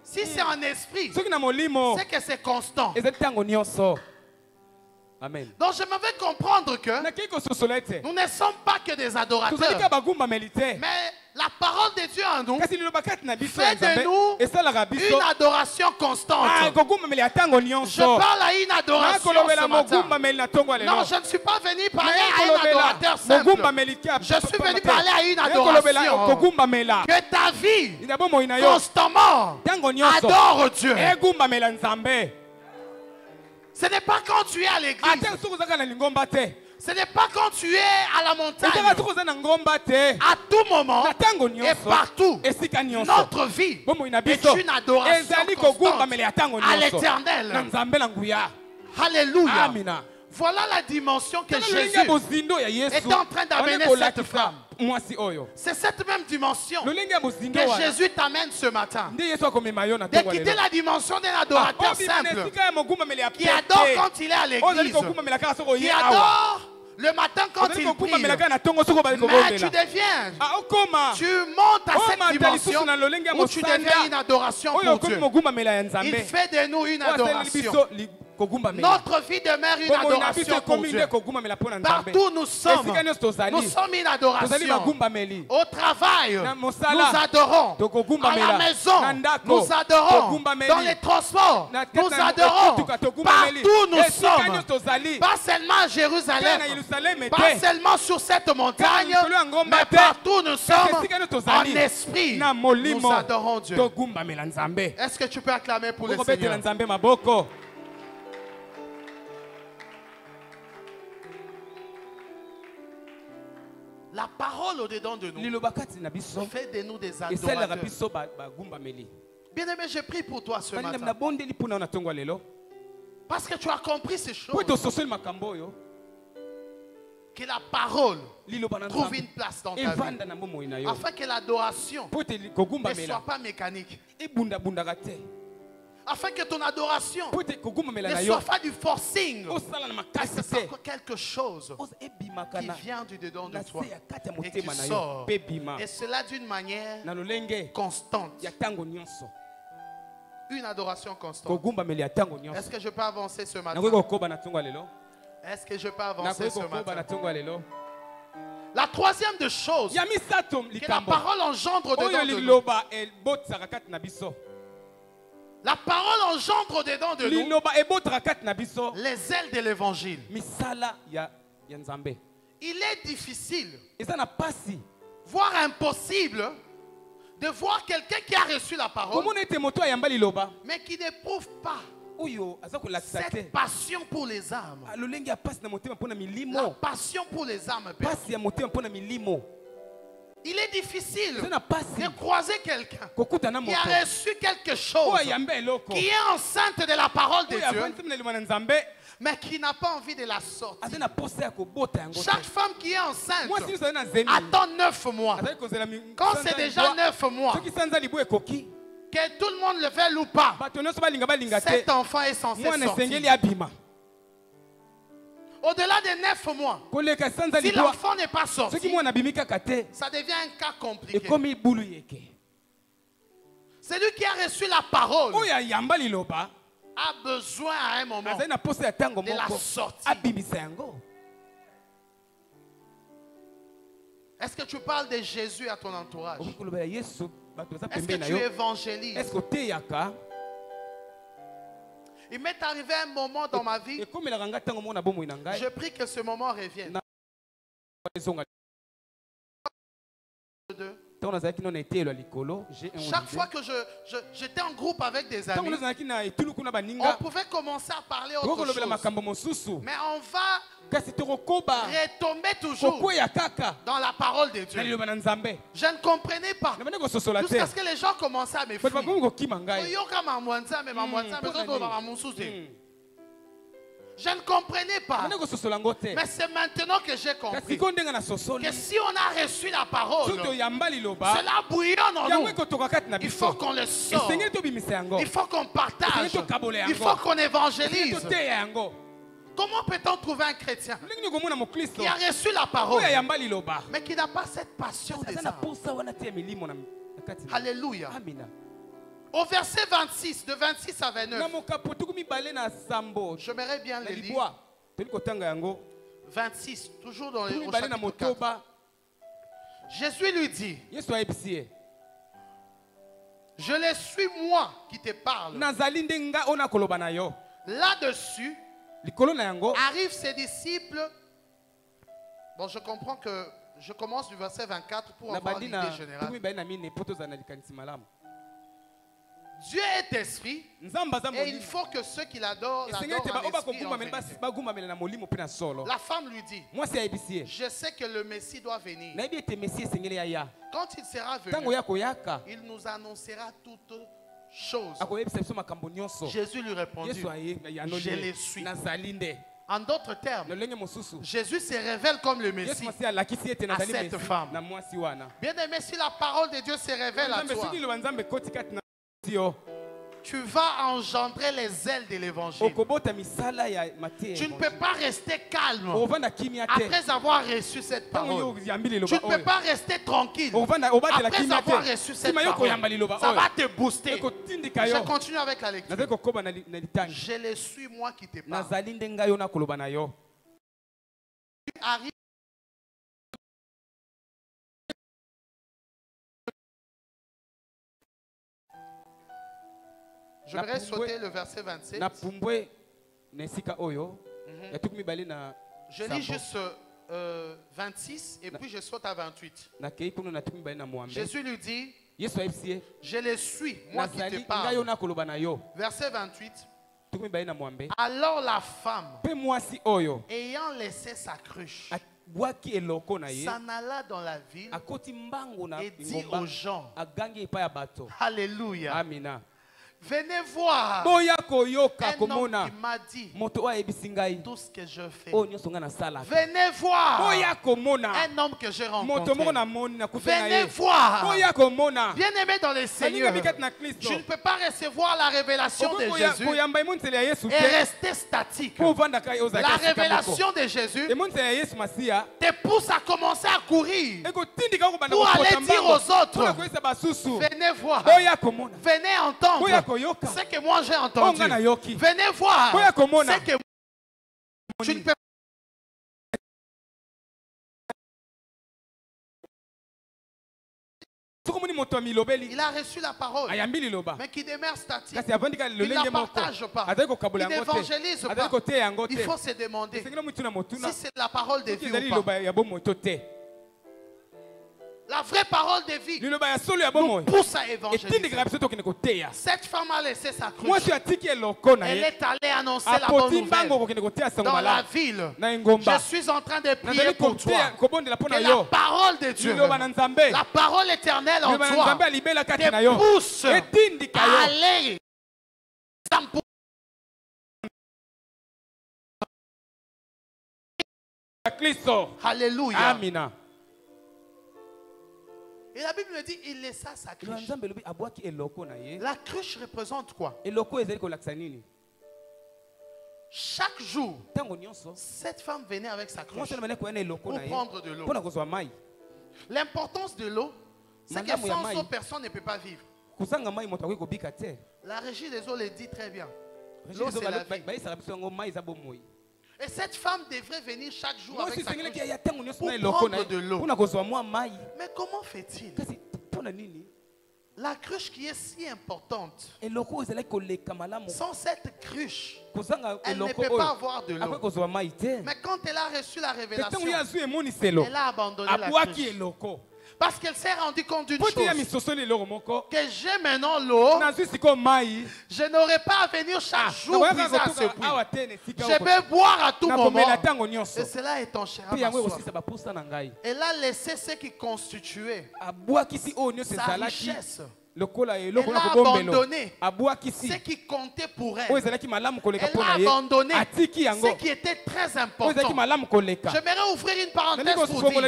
Si c'est en esprit, c'est que c'est constant. Amen. Donc je me fais comprendre que nous ne sommes pas que des adorateurs, mais la parole de Dieu en nous fait de nous une adoration constante. Je parle à une adoration ce matin. Non, je ne suis pas venu parler à un adorateur simple. Je suis venu parler à une adoration. Que ta vie constamment adore Dieu. Ce n'est pas quand tu es à l'église. Ce n'est pas quand tu es à la montagne. À tout moment et partout, notre vie est une adoration constante à l'Éternel. Alléluia. Voilà la dimension que Jésus est en train d'amener cette femme. C'est cette même dimension que Jésus t'amène ce matin. De quitter la dimension d'un adorateur simple qui adore quand il est à l'église, qui adore Le matin quand il prie, mais tu deviens, tu montes à cette dimension où tu deviens une adoration pour Dieu. Il fait de nous une adoration. Notre vie demeure une adoration pour Dieu. Partout nous sommes une adoration. Au travail, nous adorons. À la maison, nous adorons. Dans les transports, nous adorons. Partout nous sommes. Pas seulement à Jérusalem, pas seulement sur cette montagne, mais partout nous sommes en esprit. Nous adorons Dieu. Est-ce que tu peux acclamer pour le Seigneur? La parole au-dedans de nous fait de nous des adorateurs. Bien-aimé, je prie pour toi ce matin. Parce que tu as compris ces choses. Que la parole trouve une place dans ta vie. Afin que l'adoration ne soit pas mécanique. Afin que ton adoration ne soit pas du forcing. Mais c'est quelque chose qui vient du dedans de toi et qui sort. Et cela d'une manière constante. Une adoration constante. Est-ce que je peux avancer ce matin? Est-ce que je peux avancer ce matin? La troisième des choses que la parole engendre dedans de nous. La parole engendre dedans de nous les ailes de l'évangile. Il est difficile, voire impossible, de voir quelqu'un qui a reçu la parole, mais qui n'éprouve pas cette passion pour les âmes. La passion pour les âmes. Il est difficile de croiser quelqu'un qui a reçu quelque chose, qui est enceinte de la parole de Dieu, mais qui n'a pas envie de la sortir. Chaque femme qui est enceinte attend 9 mois. Quand c'est déjà 9 mois, que tout le monde le veuille ou pas, cet enfant est censé sortir. Au-delà des 9 mois, si l'enfant n'est pas sorti, ça devient un cas compliqué. Celui qui a reçu la parole a besoin à un moment de la sortie. Est-ce que tu parles de Jésus à ton entourage? Est-ce que tu évangélises? Il m'est arrivé un moment dans ma vie, je prie que ce moment revienne. Chaque fois que j'étais en groupe avec des amis, on pouvait commencer à parler autre chose. Mais on va retomber toujours dans la parole de Dieu. Je ne comprenais pas. Jusqu'à ce que les gens commençaient à me fuir. Je ne comprenais pas. Mais c'est maintenant que j'ai compris que si on a reçu la parole, cela bouillonne en nous. Il faut qu'on le sorte. Il faut qu'on partage. Il faut qu'on évangélise. Comment peut-on trouver un chrétien qui a reçu la parole, mais qui n'a pas cette passion des âmes? Alléluia. Au verset 26, de 26 à 29, j'aimerais bien le lire. 26, toujours dans le chapitre 4. Jésus lui dit, je le suis moi qui te parle. Là-dessus, arrivent ses disciples. Bon, je comprends que je commence du verset 24 pour avoir l'idée générale. Dieu est esprit et il faut que ceux qui l'adorent l'adorent en esprit et en vérité. La femme lui dit, je sais que le Messie doit venir. Quand il sera venu, il nous annoncera toutes choses. Jésus lui répondit, je le suis. En d'autres termes, Jésus se révèle comme le Messie à cette femme. Bien aimé, si la parole de Dieu se révèle à toi, tu vas engendrer les ailes de l'évangile. Tu ne peux pas rester calme après avoir reçu cette parole. Tu ne peux pas rester tranquille après avoir reçu cette parole. Ça va te booster. Je continue avec la lecture. Je le suis moi qui te parle. Arrive. Je voudrais sauter le verset 27. Je lis juste 26 et puis je saute à 28. Jésus lui dit, je le suis, moi qui te parle. Verset 28. Alors la femme, ayant laissé sa cruche, s'en alla dans la ville et dit aux gens, Alléluia. Amina. Venez voir un homme qui m'a dit tout ce que je fais. Venez voir un homme que j'ai rencontré. Venez voir. Bien-aimé dans le Seigneur, je ne peux pas recevoir la révélation de Jésus et rester statique. La révélation de Jésus te pousse à commencer à courir pour aller dire aux autres, venez voir, venez entendre ce que moi j'ai entendu. Venez voir ce que tu ne peux pas. Il a reçu la parole, mais qui demeure statique. Il ne la partage pas. Il n'évangélise pas. Il faut se demander si c'est la parole de vie ou pas. La vraie parole de vie nous pousse à évangéliser. Cette femme a laissé sa cruche. Elle est allée annoncer la bonne nouvelle dans la ville. Je suis en train de prier pour toi. Que la parole de Dieu, la parole éternelle en toi, te pousse à aller. Alléluia. Amina. Et la Bible me dit, il laissa sa cruche. La cruche représente quoi? Chaque jour, cette femme venait avec sa cruche pour prendre de l'eau. L'importance de l'eau, c'est que sans eau, personne ne peut pas vivre. La régie des eaux le dit très bien. L'eau, c'est la vie. Et cette femme devrait venir chaque jour avec sa cruche pour prendre de l'eau. Mais comment fait-il? La cruche qui est si importante, sans cette cruche, elle ne peut pas avoir de l'eau. Mais quand elle a reçu la révélation, elle a abandonné la cruche. Parce qu'elle s'est rendue compte d'une chose, que j'ai maintenant l'eau, je n'aurai pas à venir chaque jour puiser à ce puits. Je peux boire à tout moment. Et cela est enchérant ma soif. Elle a laissé ce qui constituait sa richesse. Elle a abandonné ce qui comptait pour elle. Elle a abandonné ce qui était très important. J'aimerais ouvrir une parenthèse pour dire,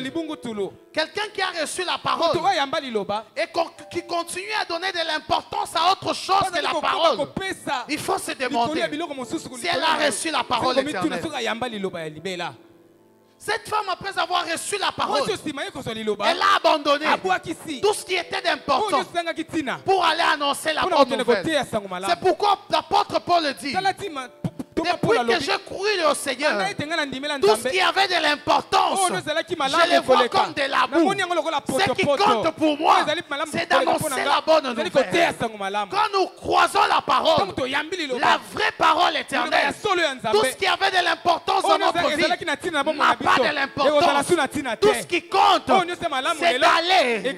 quelqu'un qui a reçu la parole et qui continue à donner de l'importance à autre chose que la parole, il faut se demander si elle a reçu la parole éternelle. Cette femme, après avoir reçu la parole, elle a abandonné tout ce qui était d'important pour aller annoncer la bonne nouvelle. C'est pourquoi l'apôtre Paul dit, depuis que j'ai cru au Seigneur, tout ce qui avait de l'importance, je le vois comme de la boue. Ce qui compte pour moi, c'est d'annoncer la bonne nouvelle. Quand nous croisons la parole, la vraie parole éternelle, tout ce qui avait de l'importance dans notre vie n'a pas de l'importance. Tout ce qui compte, c'est d'aller.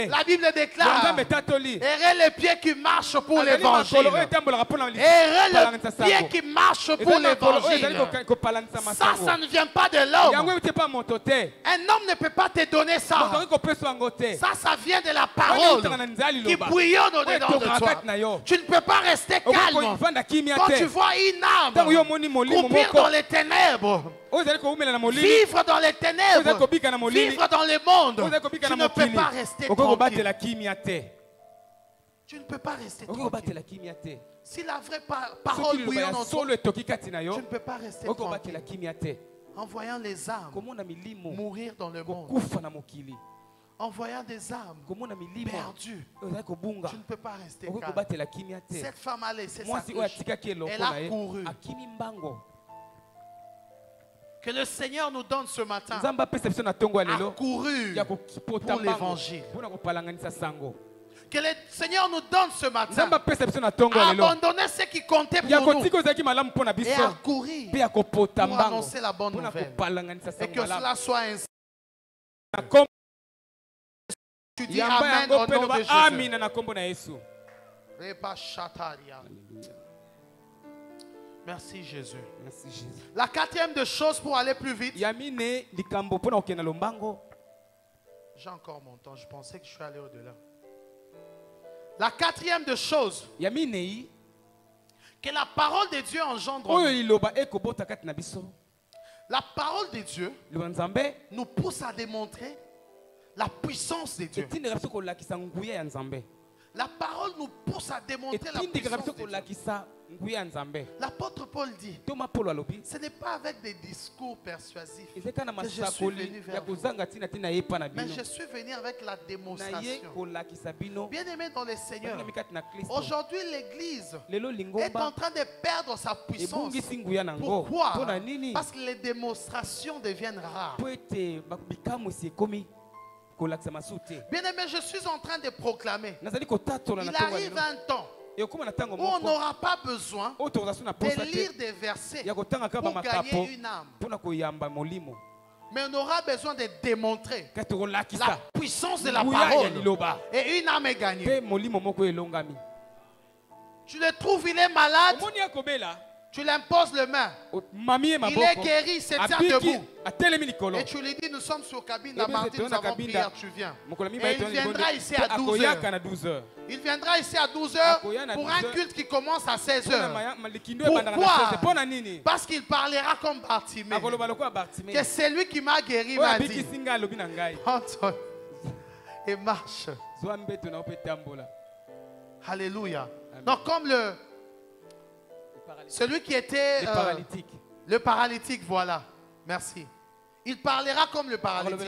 La Bible déclare, errer les pieds qui marchent pour l'évangile. Errer les pieds qui marche pour l'évangile. Ça ne vient pas de l'homme. Un homme ne peut pas te donner ça. Ça vient de la parole qui bouillonne au-dedans de toi. Tu ne peux pas rester calme quand tu vois une âme croupir dans les ténèbres. Vivre dans les ténèbres. Vivre dans le monde. Tu ne peux pas rester tranquille. Tu ne peux pas rester tranquille. Si la vraie parole bouillonne en toi, tu ne peux pas rester tranquille. En voyant les âmes mourir dans le monde, en voyant des âmes perdues, tu ne peux pas rester calme. Cette femme a laissé sa couche. Elle a couru. Que le Seigneur nous donne ce matin à courir pour l'évangile. Que le Seigneur nous donne ce matin à abandonner ce qui comptait pour nous et à courir pour annoncer la bonne nouvelle. Et que cela soit ainsi. Tu dis Amen au nom de Jésus. Merci Jésus. Merci Jésus. La quatrième de choses pour aller plus vite. J'ai encore mon temps. Je pensais que je suis allé au-delà. La quatrième de choses. Que la parole de Dieu engendre. La parole de Dieu nous pousse à démontrer la puissance de Dieu. La parole nous pousse à démontrer la puissance de Dieu. L'apôtre Paul dit, ce n'est pas avec des discours persuasifs que je suis venu vers vous, mais je suis venu avec la démonstration. Bien-aimé dans le Seigneur, aujourd'hui l'Église est en train de perdre sa puissance. Pourquoi? Parce que les démonstrations deviennent rares. Bien-aimé, je suis en train de proclamer. Il arrive un temps où on n'aura pas besoin de lire des versets pour gagner une âme. Mais on aura besoin de démontrer la puissance de la parole. Et une âme est gagnée. Tu le trouves, il est malade. Tu l'imposes les mains. Il est guéri, il se tient debout. Et tu lui dis, nous sommes sur cabine à Martin, nous avons prière, tu viens. Et il viendra ici à 12h. Il viendra ici à 12h pour un culte qui commence à 16h. Pourquoi? Parce qu'il parlera comme Bartimée. Que c'est lui qui m'a guéri m'a dit. Et marche. Alléluia. Donc comme celui qui était le paralytique, voilà. Merci. Il parlera comme le paralytique.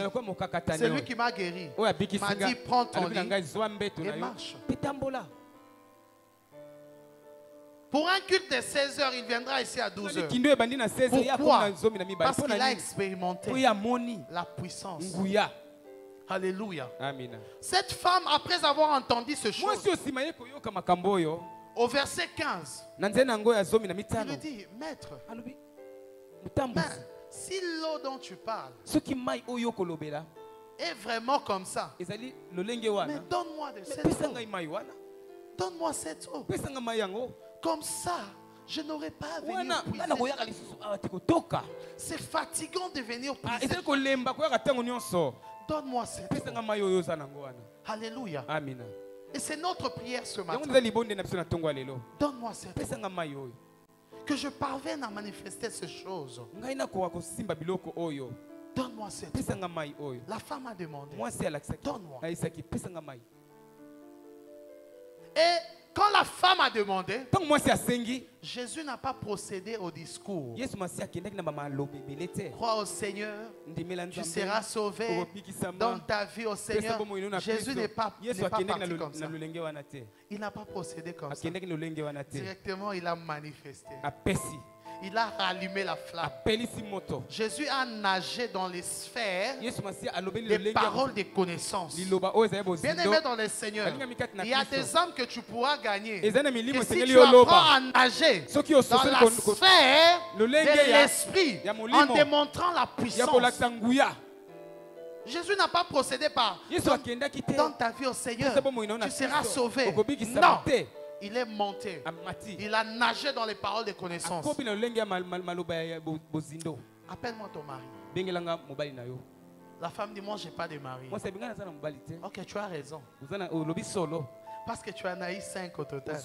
C'est lui qui m'a guéri. Il m'a dit, prends ton lit et marche. Pour un culte de 16h, il viendra ici à 12h. Pourquoi? Parce qu'il a expérimenté la puissance. Alléluia. Cette femme, après avoir entendu ce chose, au verset 15, il lui dit, Maître, si l'eau dont tu parles est vraiment comme ça, mais donne-moi de cette eau. Donne-moi cette eau. Comme ça, je n'aurais pas à venir puiser. C'est fatigant de venir puiser. Donne-moi cette eau. Alléluia. Et c'est notre prière ce matin. Donne-moi cette eau. Que je parvienne à manifester ces choses. Donne-moi cette eau. La femme a demandé. Donne-moi. Et quand la femme a demandé, Jésus n'a pas procédé au discours. Crois au Seigneur, tu seras sauvé. Donne ta vie au Seigneur. Jésus n'est pas parti comme ça. Il n'a pas procédé comme ça. Directement, il a manifesté. Il a rallumé la flamme. Jésus a nagé dans les sphères des paroles des connaissances. Bien-aimé dans le Seigneur, il y a des âmes que tu pourras gagner. Et si tu apprends à nager dans la sphère de l'esprit en démontrant la puissance. Jésus n'a pas procédé par donne ta vie au Seigneur, tu seras sauvé. Non. Il est monté. Il a nagé dans les paroles de connaissance. Appelle-moi ton mari. La femme dit, moi, je n'ai pas de mari. Ok, tu as raison. Parce que tu en as eu 5 au total.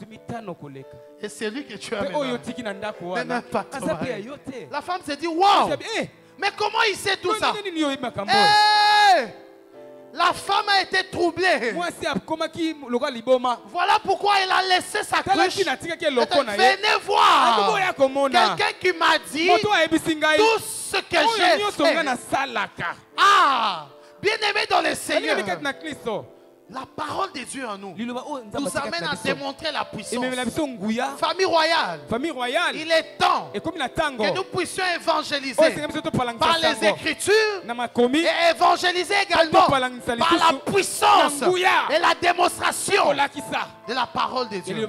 Et c'est lui que tu as maintenant. Pas ton mari. La femme s'est dit, wow! Mais comment il sait tout ça? La femme a été troublée. Voilà pourquoi elle a laissé sa cruche. Venez voir. Quelqu'un qui m'a dit tout ce que j'ai fait. Ah, bien-aimé dans le Seigneur. La parole de Dieu en nous nous amène à démontrer la puissance. Famille royale, il est temps que nous puissions évangéliser par les Écritures et évangéliser également par la puissance et la démonstration de la parole de Dieu.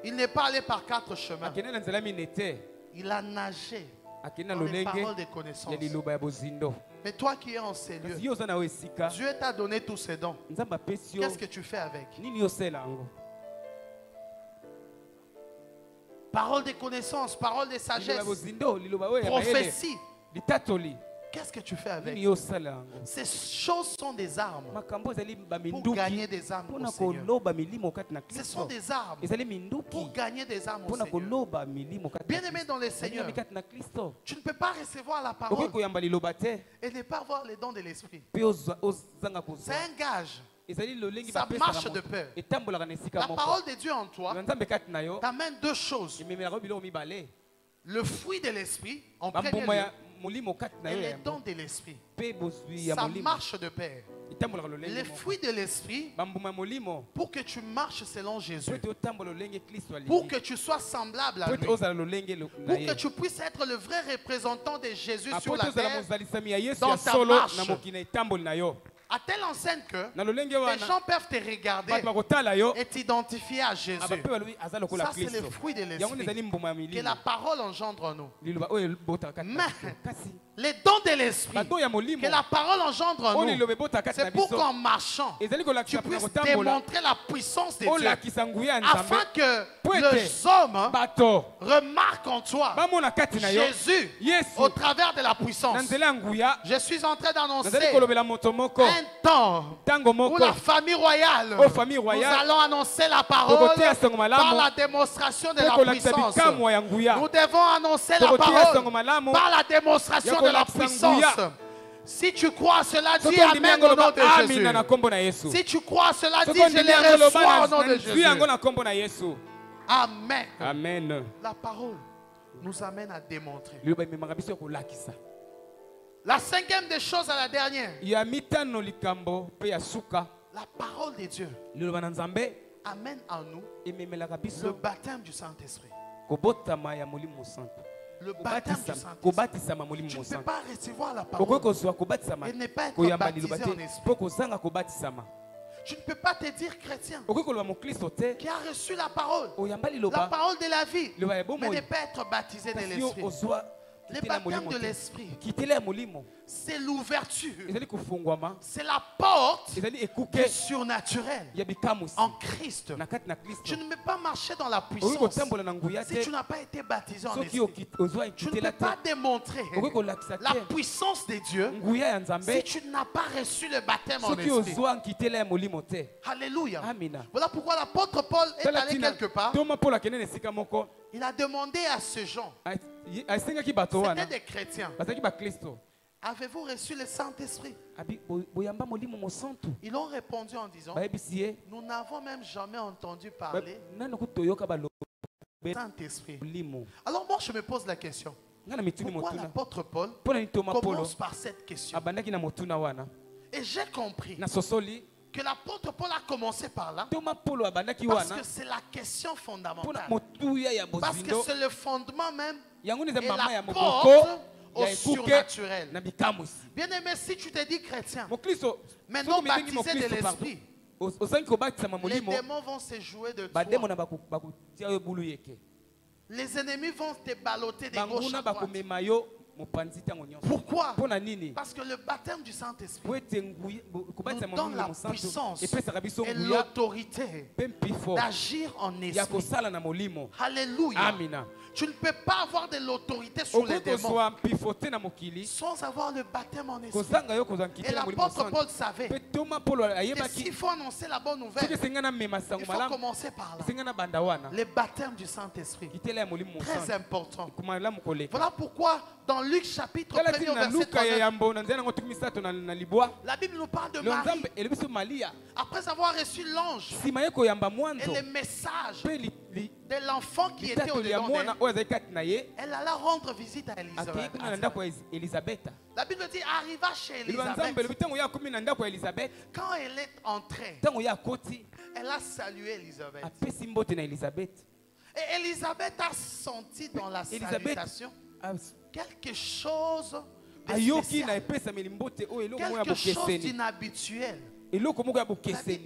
Il n'est pas allé par 4 chemins. Il a nagé dans les paroles de connaissance. Mais toi qui es en ces lieux, Dieu t'a donné tous ces dons. Qu'est-ce que tu fais avec? Parole de connaissance, parole de sagesse, prophétie. Qu'est-ce que tu fais avec? Ces choses sont des armes pour gagner des âmes au Seigneur. Ce sont des armes pour gagner des âmes au Seigneur. Bien-aimé dans le Seigneur, tu ne peux pas recevoir la parole et ne pas avoir les dons de l'esprit. C'est un gage. Ça marche de peur. La parole de Dieu en toi t'amène 2 choses. Le fruit de l'esprit en premier lieu et les dons de l'esprit. Ça marche de pair. Les fruits de l'esprit, pour que tu marches selon Jésus, pour que tu sois semblable à lui, pour que tu puisses être le vrai représentant de Jésus sur la terre dans ta marche. À telle enseigne que les gens peuvent te regarder et t'identifier à Jésus. Ça, c'est le fruit de l'esprit que la parole engendre en nous. Mais les dons de l'esprit que la parole engendre en nous, c'est pour qu'en marchant, tu puisses démontrer la puissance de Dieu, afin que les hommes remarquent en toi Jésus au travers de la puissance. Je suis en train d'annoncer un temps où la famille royale, nous allons annoncer la parole par la démonstration de la puissance. Nous devons annoncer la parole par la démonstration de la puissance. Si tu crois cela, dis Amen au nom de Jésus. Si tu crois cela, dis je les reçois au nom de Jésus. Amen. Amen. La parole nous amène à démontrer. La 5e des choses à la dernière. La parole de Dieu amène en nous le baptême du Saint-Esprit. Le baptême du Saint-Esprit. Tu ne peux pas recevoir la parole et ne pas être baptisé en esprit. Tu ne peux pas te dire chrétien qui a reçu la parole de la vie, mais ne pas être baptisé de l'esprit. Le baptême de l'esprit, c'est l'ouverture, c'est la porte du surnaturel en Christ. Tu ne peux pas marcher dans la puissance si tu n'as pas été baptisé en esprit. Tu ne peux pas démontrer la puissance de Dieu si tu n'as pas reçu le baptême en esprit. Alléluia. Voilà pourquoi l'apôtre Paul est allé quelque part. Il a demandé à ces gens, c'était des chrétiens, avez-vous reçu le Saint-Esprit? Ils ont répondu en disant, nous n'avons même jamais entendu parler du Saint-Esprit. Alors moi je me pose la question, pourquoi l'apôtre Paul commence par cette question? Et j'ai compris que l'apôtre Paul a commencé par là parce que c'est la question fondamentale, parce que c'est le fondement même et la porte au surnaturel. Bien aimé, si tu te dis chrétien, maintenant baptisé de l'esprit, les démons vont se jouer de toi. Les ennemis vont te balloter de gauche à droite. Pourquoi? Parce que le baptême du Saint-Esprit nous donne la puissance et l'autorité d'agir en esprit. Alléluia. Tu ne peux pas avoir de l'autorité sur les démons sans avoir le baptême en esprit. Et l'apôtre Paul savait que s'il faut annoncer la bonne nouvelle, il faut commencer par là. Le baptême du Saint-Esprit, très important. Voilà pourquoi dans Luc chapitre 1 verset 39, la Bible nous parle de Marie. Après avoir reçu l'ange et le message de l'enfant qui était au-dedans d'elle, elle alla rendre visite à Élisabeth. La Bible dit, arriva chez Élisabeth. Quand elle est entrée, elle a salué Élisabeth. Et Élisabeth a senti dans la salutation quelque chose de spécial, quelque chose d'inhabituel.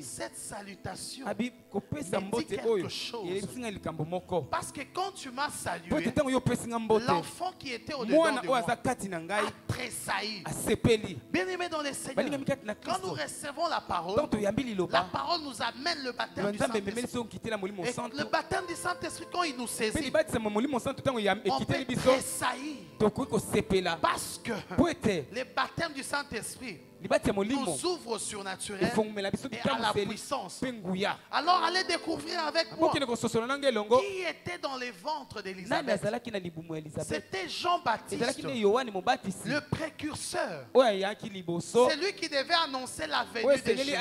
Cette salutation me dit quelque chose. Parce que quand tu m'as salué, l'enfant qui était au-dedans de moi a tressailli. Bien aimé dans les Seigneurs, quand nous recevons la parole nous amène le baptême du Saint-Esprit. Et le baptême du Saint-Esprit, quand il nous saisit, on peut tressaillir. Parce que le baptême du Saint-Esprit nous ouvre au surnaturel et à la puissance. Alors allez découvrir avec moi qui était dans les ventres d'Élisabeth. C'était Jean-Baptiste, le précurseur. C'est lui qui devait annoncer la venue de Jésus.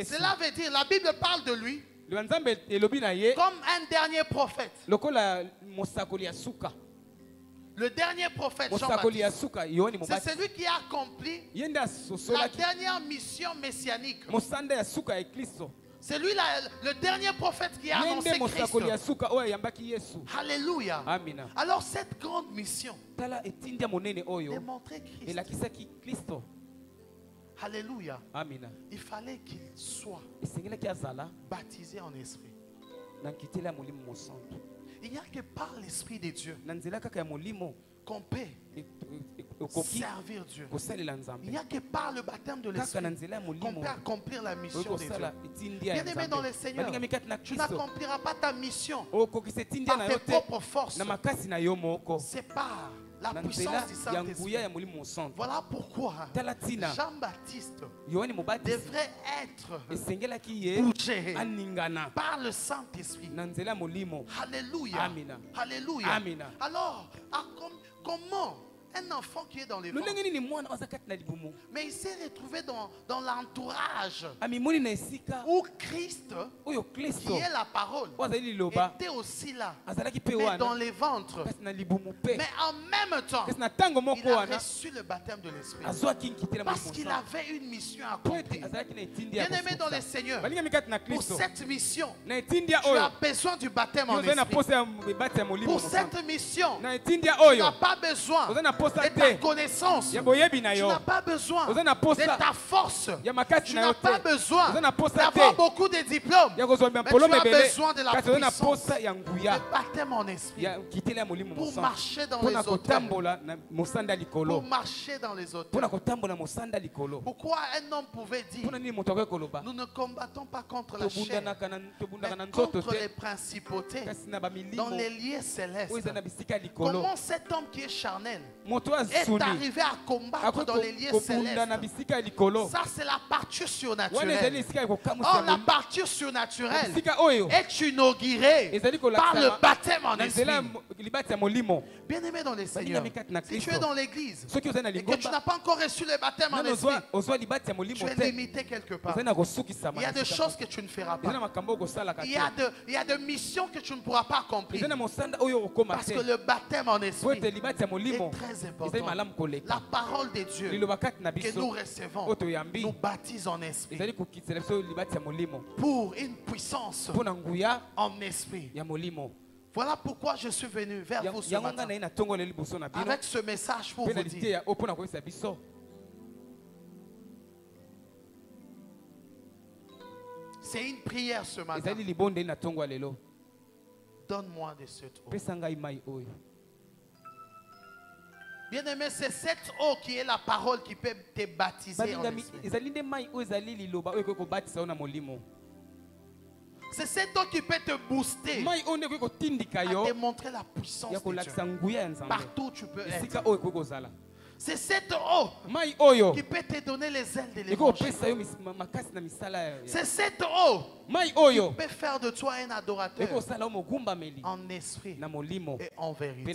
Cela veut dire, la Bible parle de lui comme un dernier prophète. Le dernier prophète Jean-Baptiste, c'est celui qui a accompli la dernière mission messianique. C'est lui le dernier prophète qui a annoncé Christ. Alléluia. Alors cette grande mission de montrer Christ. Alléluia. Il fallait qu'il soit baptisé en esprit. Il n'y a que par l'Esprit de Dieu qu'on peut servir Dieu. Il n'y a que par le baptême de l'Esprit qu'on peut accomplir la mission de Dieu. Bien aimé dans le Seigneur, tu n'accompliras pas ta mission par tes propres forces. C'est par la puissance du Saint-Esprit. Voilà pourquoi Jean-Baptiste devrait être bougé par le Saint-Esprit. Alléluia. Alléluia. Alors, comment un enfant qui est dans les ventres, mais il s'est retrouvé dans l'entourage où Christ, qui est la parole, était aussi là, mais dans les ventres. Mais en même temps, il a reçu le baptême de l'Esprit parce qu'il avait une mission à accomplir. Bien aimé dans le Seigneur, pour cette mission, tu as besoin du baptême en Esprit. Pour cette mission, tu n'as pas besoin de ta connaissance. Tu n'as pas besoin de ta force. Tu n'as pas besoin d'avoir beaucoup de diplômes. Mais tu as besoin de la puissance, le baptême en esprit, pour marcher dans les auteurs. Pour marcher dans les auteurs. Pourquoi un homme pouvait dire, nous ne combattons pas contre la chair, mais contre les principautés dans les lieux célestes. Comment cet homme qui est charnel est arrivé à combattre dans les lieux célestes? Ça, c'est la partie surnaturelle. Or, la partie surnaturelle est inaugurée par le baptême en esprit. Bien aimé dans les Seigneurs, si tu es dans l'église et que tu n'as pas encore reçu le baptême en esprit, tu es limité quelque part. Il y a des choses que tu ne feras pas. Il y a des missions que tu ne pourras pas accomplir. Parce que le baptême en esprit est très important. La parole de Dieu que nous recevons nous baptise en esprit pour une puissance en esprit. Voilà pourquoi je suis venu vers vous ce matin avec ce message pour vous dire: c'est une prière ce matin. Donne-moi de cette eau. Bien aimé, c'est cette eau qui est la parole qui peut te baptiser en esprit. C'est cette eau qui peut te booster, à te montrer la puissance de Dieu partout où tu peux être. C'est cette eau qui peut te donner les ailes de l'évangile. C'est cette eau qui peut faire de toi un adorateur en esprit et en vérité.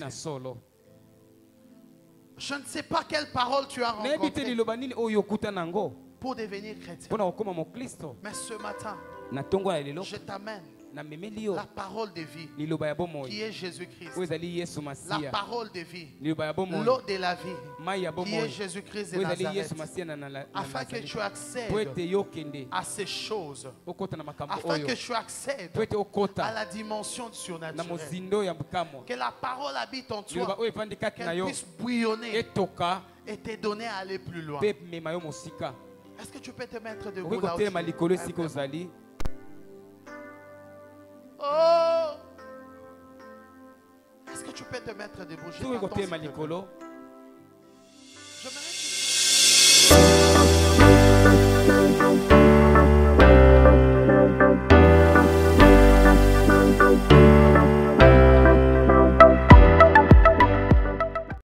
Je ne sais pas quelle parole tu as rencontrée pour devenir chrétien. Mais ce matin, je t'amène la parole de vie qui est Jésus-Christ. La parole de vie, l'eau de la vie qui est Jésus-Christ de Nazareth. Afin que tu accèdes à ces choses, afin que tu accèdes à la dimension surnaturelle, que la parole habite en toi, qu'elle puisse bouillonner et te donner à aller plus loin. Est-ce que tu peux te mettre debout là où Oh! Est-ce que tu peux te mettre debout?